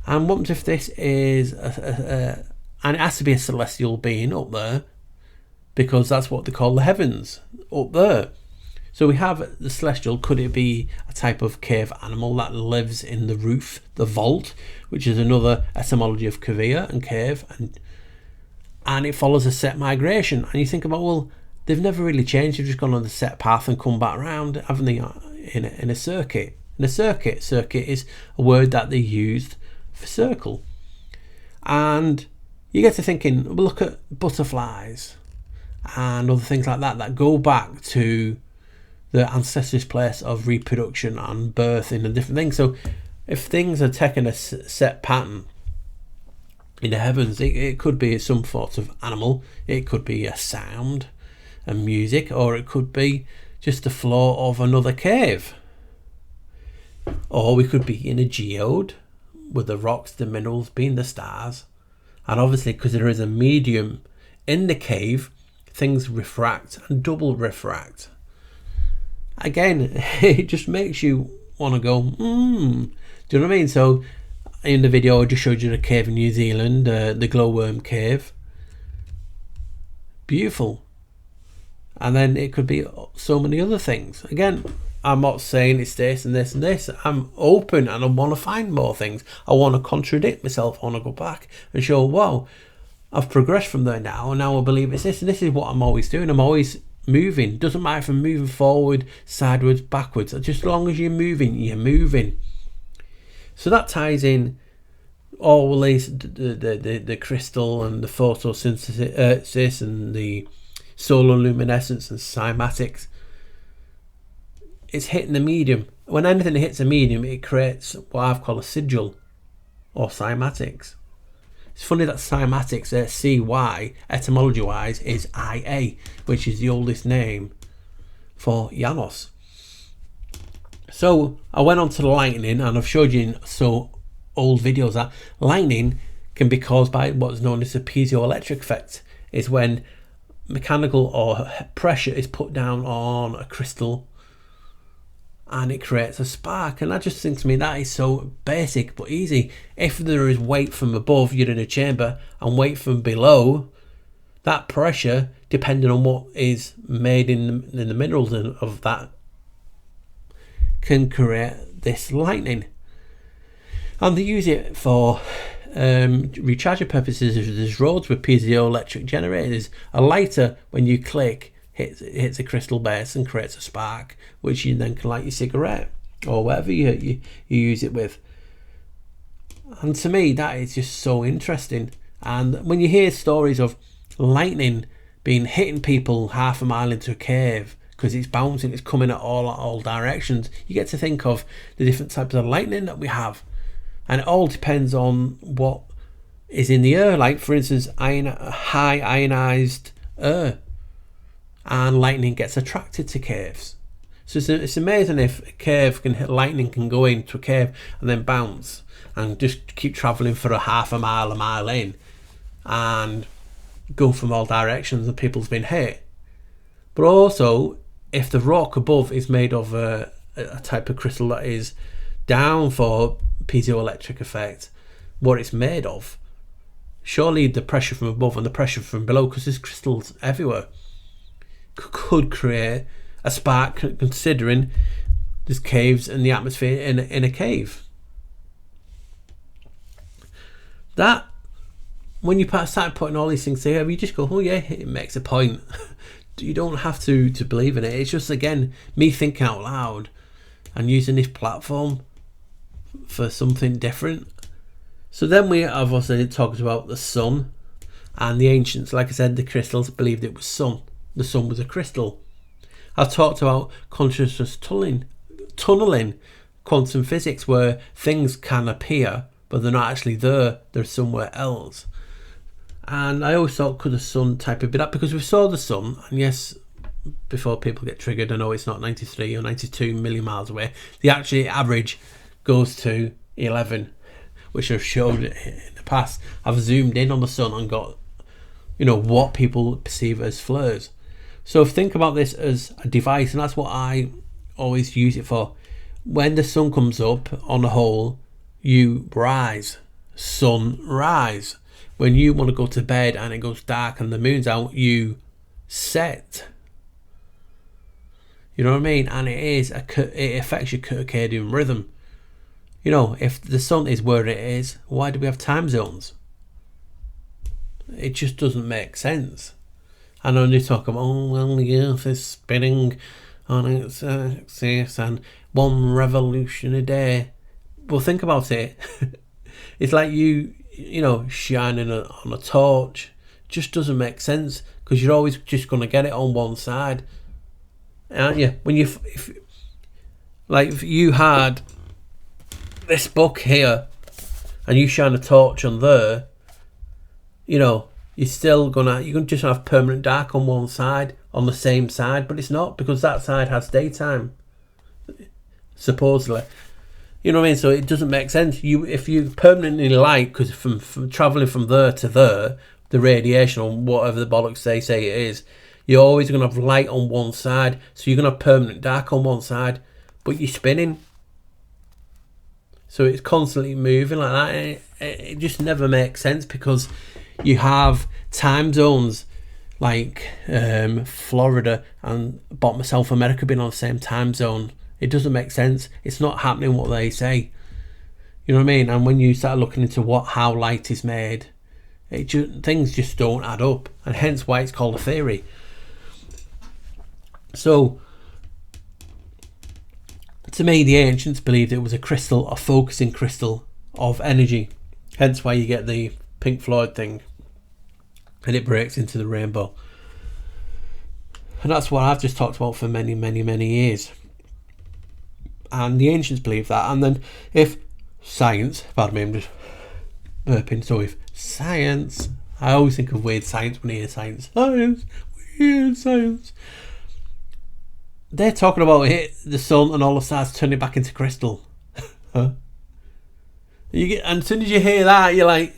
And what if this is and it has to be a celestial being up there, because that's what they call the heavens up there. So we have the celestial. Could it be a type of cave animal that lives in the roof, the vault, which is another etymology of cavea and cave, and it follows a set migration. And you think about, well, they've never really changed. They've just gone on the set path and come back around, haven't they, in a circuit. In a circuit is a word that they used for circle. And you get to thinking, well, look at butterflies and other things like that go back to the ancestors' place of reproduction and birthing and different things. So if things are taking a set pattern in the heavens, it could be some sort of animal, it could be a sound and music, or it could be just the floor of another cave. Or we could be in a geode with the rocks, the minerals being the stars. And obviously, because there is a medium in the cave, things refract and double refract. Again, it just makes you want to go, do you know what I mean? So in the video I just showed you the cave in New Zealand, the glowworm cave. Beautiful. And then it could be so many other things. Again, I'm not saying it's this and this and this. I'm open and I want to find more things. I want to contradict myself. I want to go back and show, wow, I've progressed from there now, and now I believe it's this, and this is what I'm always doing. I'm always moving. Doesn't matter if I'm moving forward, sideways, backwards. Just as long as you're moving, you're moving. So that ties in all these, the crystal and the photosynthesis and the solar luminescence and cymatics. It's hitting the medium. When anything hits a medium, it creates what I've called a sigil or cymatics. It's funny that cymatics, CY, etymology wise, is IA, which is the oldest name for Janos. So I went on to the lightning, and I've showed you in old videos that lightning can be caused by what's known as a piezoelectric effect. Is when mechanical or pressure is put down on a crystal and it creates a spark. And that just thinks to me, that is so basic but easy. If there is weight from above, you're in a chamber, and weight from below, that pressure, depending on what is made in the minerals of that, can create this lightning. And they use it for recharging purposes. There's roads with piezoelectric generators. A lighter, when you click, hits a crystal base and creates a spark, which you then can light your cigarette or whatever you use it with. And to me, that is just so interesting. And when you hear stories of lightning being hitting people half a mile into a cave because it's bouncing, it's coming at all directions, you get to think of the different types of lightning that we have. And it all depends on what is in the air. Like, for instance, high ionized air, and lightning gets attracted to caves. So it's amazing if a cave can hit lightning, can go into a cave and then bounce and just keep travelling for a half a mile in, and go from all directions and people's been hit. But also, if the rock above is made of a type of crystal that is down for piezoelectric effect, what it's made of, surely the pressure from above and the pressure from below, because there's crystals everywhere, could create a spark, considering there's caves in the atmosphere in a cave. That, when you start putting all these things together, you just go, oh yeah, it makes a point. You don't have to believe in it. It's just, again, me thinking out loud and using this platform for something different. So then we have also talked about the sun, and the ancients, like I said, the crystals believed it was sun. The sun was a crystal. I've talked about consciousness tunneling, quantum physics, where things can appear but they're not actually there, they're somewhere else. And I always thought, could the sun type of be that? Because we saw the sun, and yes, before people get triggered, I know it's not 93 or 92 million miles away. The actual average goes to 11, which I've showed in the past. I've zoomed in on the sun and got, what people perceive as flares. So think about this as a device, and that's what I always use it for. When the sun comes up on the whole, you rise. Sunrise. When you want to go to bed and it goes dark and the moon's out, you set. You know what I mean? And it affects your circadian rhythm. If the sun is where it is, why do we have time zones? It just doesn't make sense. And when you talk about, the earth is spinning on its axis and one revolution a day. Well, think about it. It's like you shining on a torch. Just doesn't make sense, because you're always just going to get it on one side, aren't you? When if you had this book here and you shine a torch on there, you're still you can just have permanent dark on one side, on the same side, but it's not, because that side has daytime, supposedly. You know what I mean? So it doesn't make sense. If you permanently light, because from travelling from there to there, the radiation, or whatever the bollocks they say it is, you're always going to have light on one side. So you're going to have permanent dark on one side, but you're spinning. So it's constantly moving like that. It just never makes sense, because you have time zones like Florida and bottom of South America being on the same time zone. It doesn't make sense. It's not happening what they say. You know what I mean? And when you start looking into how light is made, things just don't add up, and hence why it's called a theory. So, to me, the ancients believed it was a crystal, a focusing crystal of energy. Hence why you get the Pink Floyd thing, and it breaks into the rainbow. And that's what I've just talked about for many, many, many years. And the ancients believed that. And then if science, pardon me, I'm just burping, so if science, I always think of weird science when I hear science. Weird science. They're talking about the sun and all the stars turning back into crystal. Huh? And as soon as you hear that, you're like,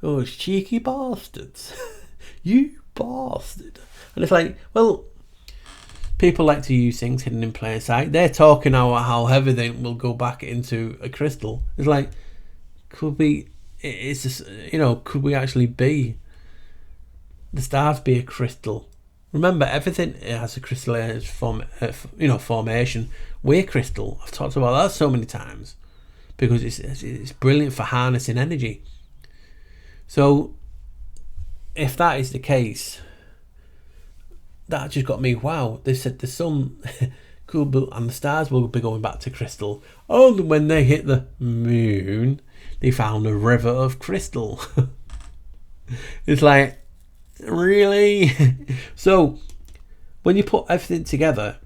oh, cheeky bastards. You bastard. And it's like, well, people like to use things hidden in plain sight. They're talking about how everything will go back into a crystal. It's like, could we actually be the stars be a crystal? Remember, everything has a crystallized formation. We're crystal. I've talked about that so many times, because it's brilliant for harnessing energy. So if that is the case, that just got me, wow. They said the sun could be, and the stars will be going back to crystal. Only when they hit the moon, they found a river of crystal. It's like, really? So when you put everything together,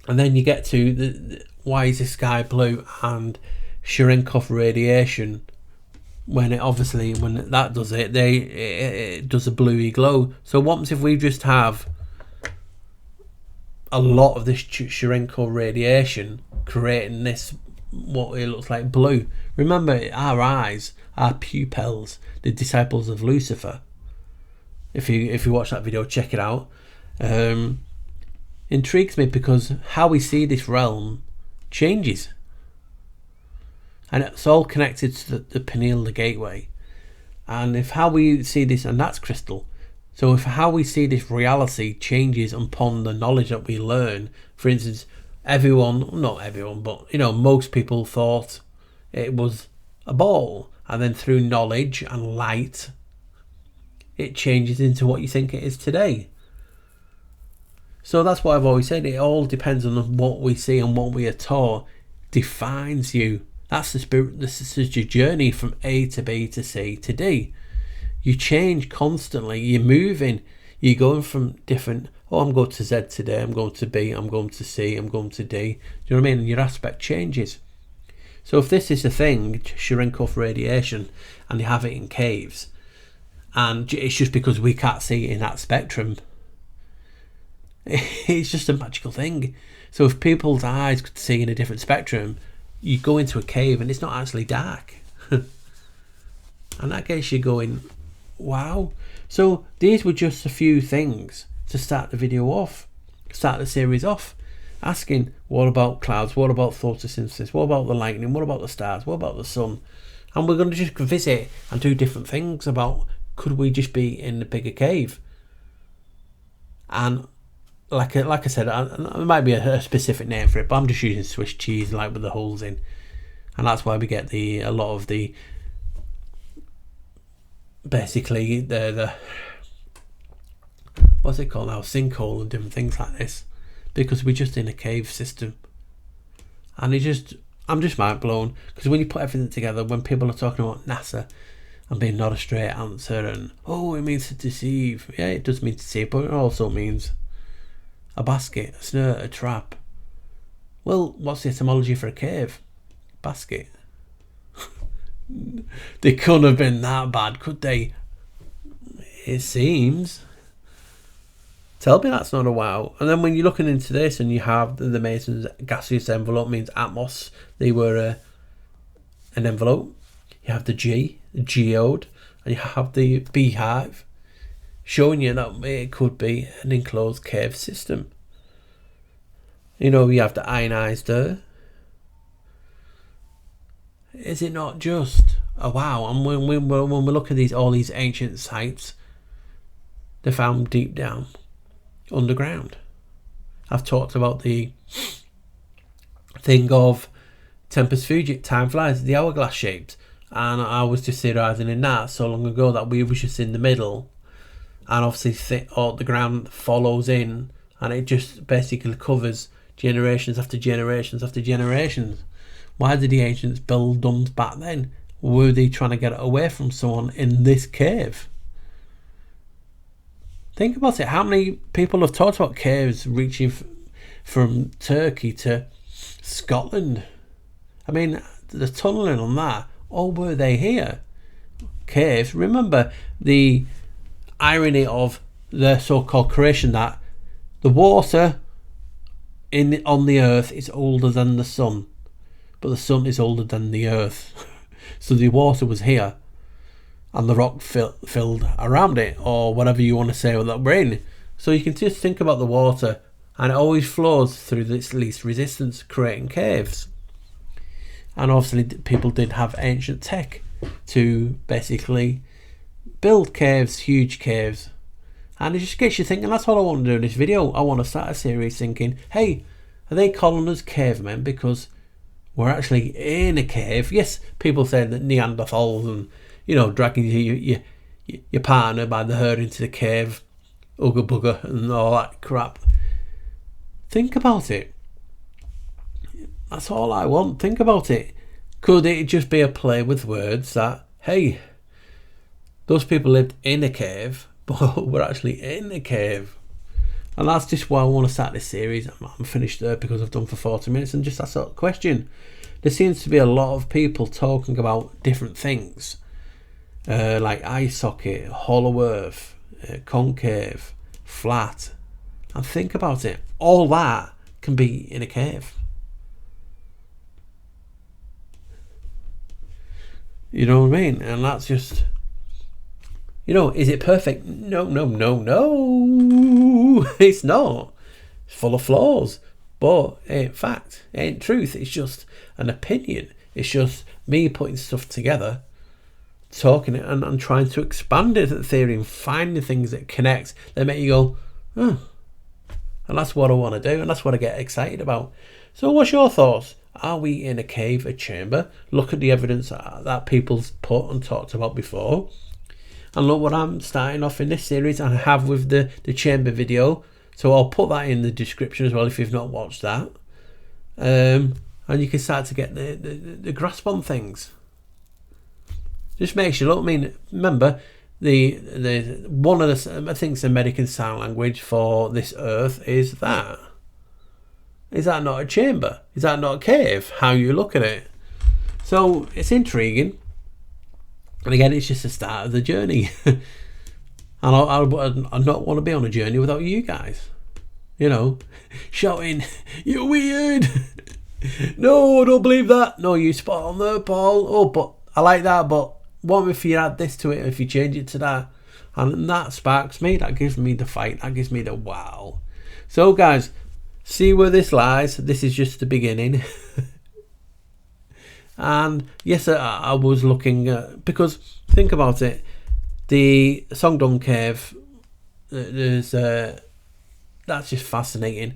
and then you get to the why is the sky blue and Cherenkov radiation, when that does it, it does a bluey glow. So what happens if we just have a lot of this Cherenkov radiation creating this, what it looks like blue. Remember, our eyes, our pupils, the disciples of Lucifer. If you watch that video, check it out. Intrigues me because how we see this realm changes, and it's all connected to the pineal, the gateway. And if how we see this, and that's crystal. So if how we see this reality changes upon the knowledge that we learn, for instance, not everyone, but most people thought it was a ball, and then through knowledge and light, it changes into what you think it is today. So that's what I've always said. It all depends on what we see, and what we are taught defines you. That's the spirit. This is your journey from A to B to C to D. You change constantly. You're moving. You're going from different. Oh, I'm going to Z today. I'm going to B. I'm going to C. I'm going to D. Do you know what I mean? And your aspect changes. So if this is the thing, Cherenkov radiation, and you have it in caves, and it's just because we can't see it in that spectrum, it's just a magical thing. So if people's eyes could see in a different spectrum, you go into a cave and it's not actually dark. And that gets you going, wow. So these were just a few things to start the video off, start the series off, asking, what about clouds? What about photosynthesis? What about the lightning? What about the stars? What about the sun? And we're going to just visit and do different things about, could we just be in the bigger cave? And like I said, there might be a specific name for it, but I'm just using Swiss cheese, like with the holes in, and that's why we get a lot of the basically the what's it called now, sinkhole and different things like this, because we're just in a cave system. And I'm just mind blown, because when you put everything together, when people are talking about NASA and being not a straight answer, and it means to deceive. Yeah, it does mean to deceive, but it also means a basket, a snare, a trap. Well, what's the etymology for a cave? Basket. They couldn't have been that bad, could they? It seems. Tell me that's not a wow. And then when you're looking into this, and you have the Mason's gaseous envelope means atmos. They were an envelope. You have the geode, and you have the beehive, showing you that it could be an enclosed cave system. You have the ionized earth. Is it not just a wow? And when we look at all these ancient sites, they're found deep down underground. I've talked about the thing of Tempus Fugit, time flies, the hourglass shaped, and I was just theorising in that so long ago that we were just in the middle, and obviously the ground follows in, and it just basically covers generations after generations after generations. Why did the ancients build domes back then? Were they trying to get away from someone in this cave? Think about it. How many people have talked about caves reaching from Turkey to Scotland? I mean, the tunnelling on that, or were they here? Caves. Remember the irony of the so-called creation, that the water on the earth is older than the sun, but the sun is older than the earth. So the water was here, and the rock filled around it, or whatever you want to say with that brain. So you can just think about the water, and it always flows through this least resistance, creating caves. And obviously people did have ancient tech to basically build caves, huge caves. And it just gets you thinking. That's all I want to do in this video. I want to start a series thinking, hey, are they calling us cavemen because we're actually in a cave? Yes, people say that Neanderthals and, dragging your partner by the hair into the cave, ugga bugger and all that crap. Think about it. That's all I want. Think about it. Could it just be a play with words that, hey, those people lived in a cave, but we're actually in a cave? And that's just why I want to start this series. I'm finished there because I've done for 40 minutes and just asked that question. There seems to be a lot of people talking about different things, like eye socket, hollow earth, concave, flat. And think about it. all that can be in a cave. You know what I mean? And that's just, you know, is it perfect? No. It's not. It's full of flaws. But it ain't fact. It ain't truth. It's just an opinion. It's just me putting stuff together, talking it, and trying to expand it, the theory, and finding things that connect, that make you go, oh. And that's what I want to do, and that's what I get excited about. So what's your thoughts? Are we in a cave, a chamber? Look at the evidence that people's put and talked about before. And look what I'm starting off in this series, and I have with the chamber video. So I'll put that in the description as well if you've not watched that. And you can start to get the grasp on things. Just makes you look. I mean, remember, the one of the, I think, the American Sign Language for this earth is that. Is that not a chamber? Is that not a cave? How you look at it. So it's intriguing. And again, it's just the start of the journey. And I not want to be on a journey without you guys. You know, shouting, "You're weird." No, I don't believe that. No, you spot on there, Paul. Oh, but I like that. But what if you add this to it? If you change it to that, and that sparks me. That gives me the fight. That gives me the wow. So, guys, see where this lies. This is just the beginning. And yes, I was looking because think about it. The Songdong Cave, there's that's just fascinating,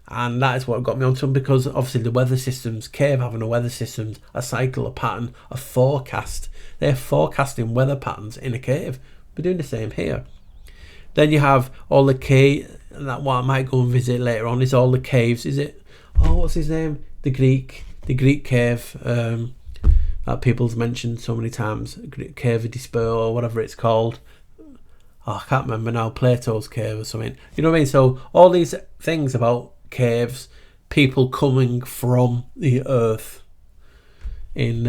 and that is what got me onto them, because obviously the weather systems, cave having a weather systems, a cycle, a pattern, a forecast. They're forecasting weather patterns in a cave. We're doing the same here. Then you have all the cave, and that what I might go and visit later on is all the caves. Is it? Oh, what's his name? The Greek cave. That people's mentioned so many times, Cave of Despair or whatever it's called. Oh, I can't remember now, Plato's cave or something. You know what I mean? So all these things about caves, people coming from the earth in,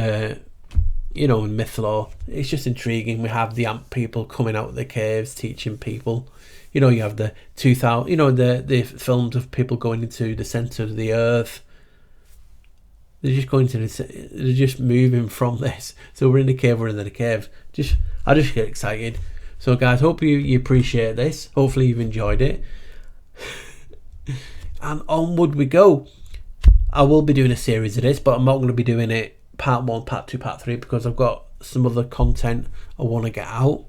you know, in myth lore, it's just intriguing. We have the ant people coming out of the caves, teaching people. You know, you have the 2000, you know, the films of people going into the centre of the earth. They're just going to they're just moving from this. So we're in the cave, we're in the cave. I just get excited. So guys, hope you appreciate this. Hopefully you've enjoyed it. And onward we go. I will be doing a series of this, but I'm not going to be doing it part 1, part 2, part 3, because I've got some other content I want to get out.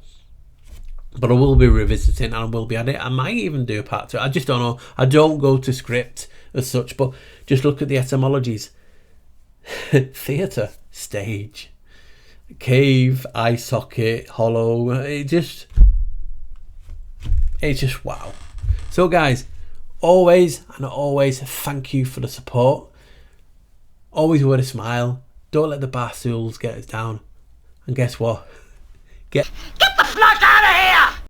But I will be revisiting, and I will be at it. I might even do a part 2. I just don't know. I don't go to script as such, but just look at the etymologies. Theatre, stage, cave, eye socket, hollow. It's just wow. So guys, always thank you for the support. Always with a smile. Don't let the bastards get us down. And guess what? Get the fuck out of here!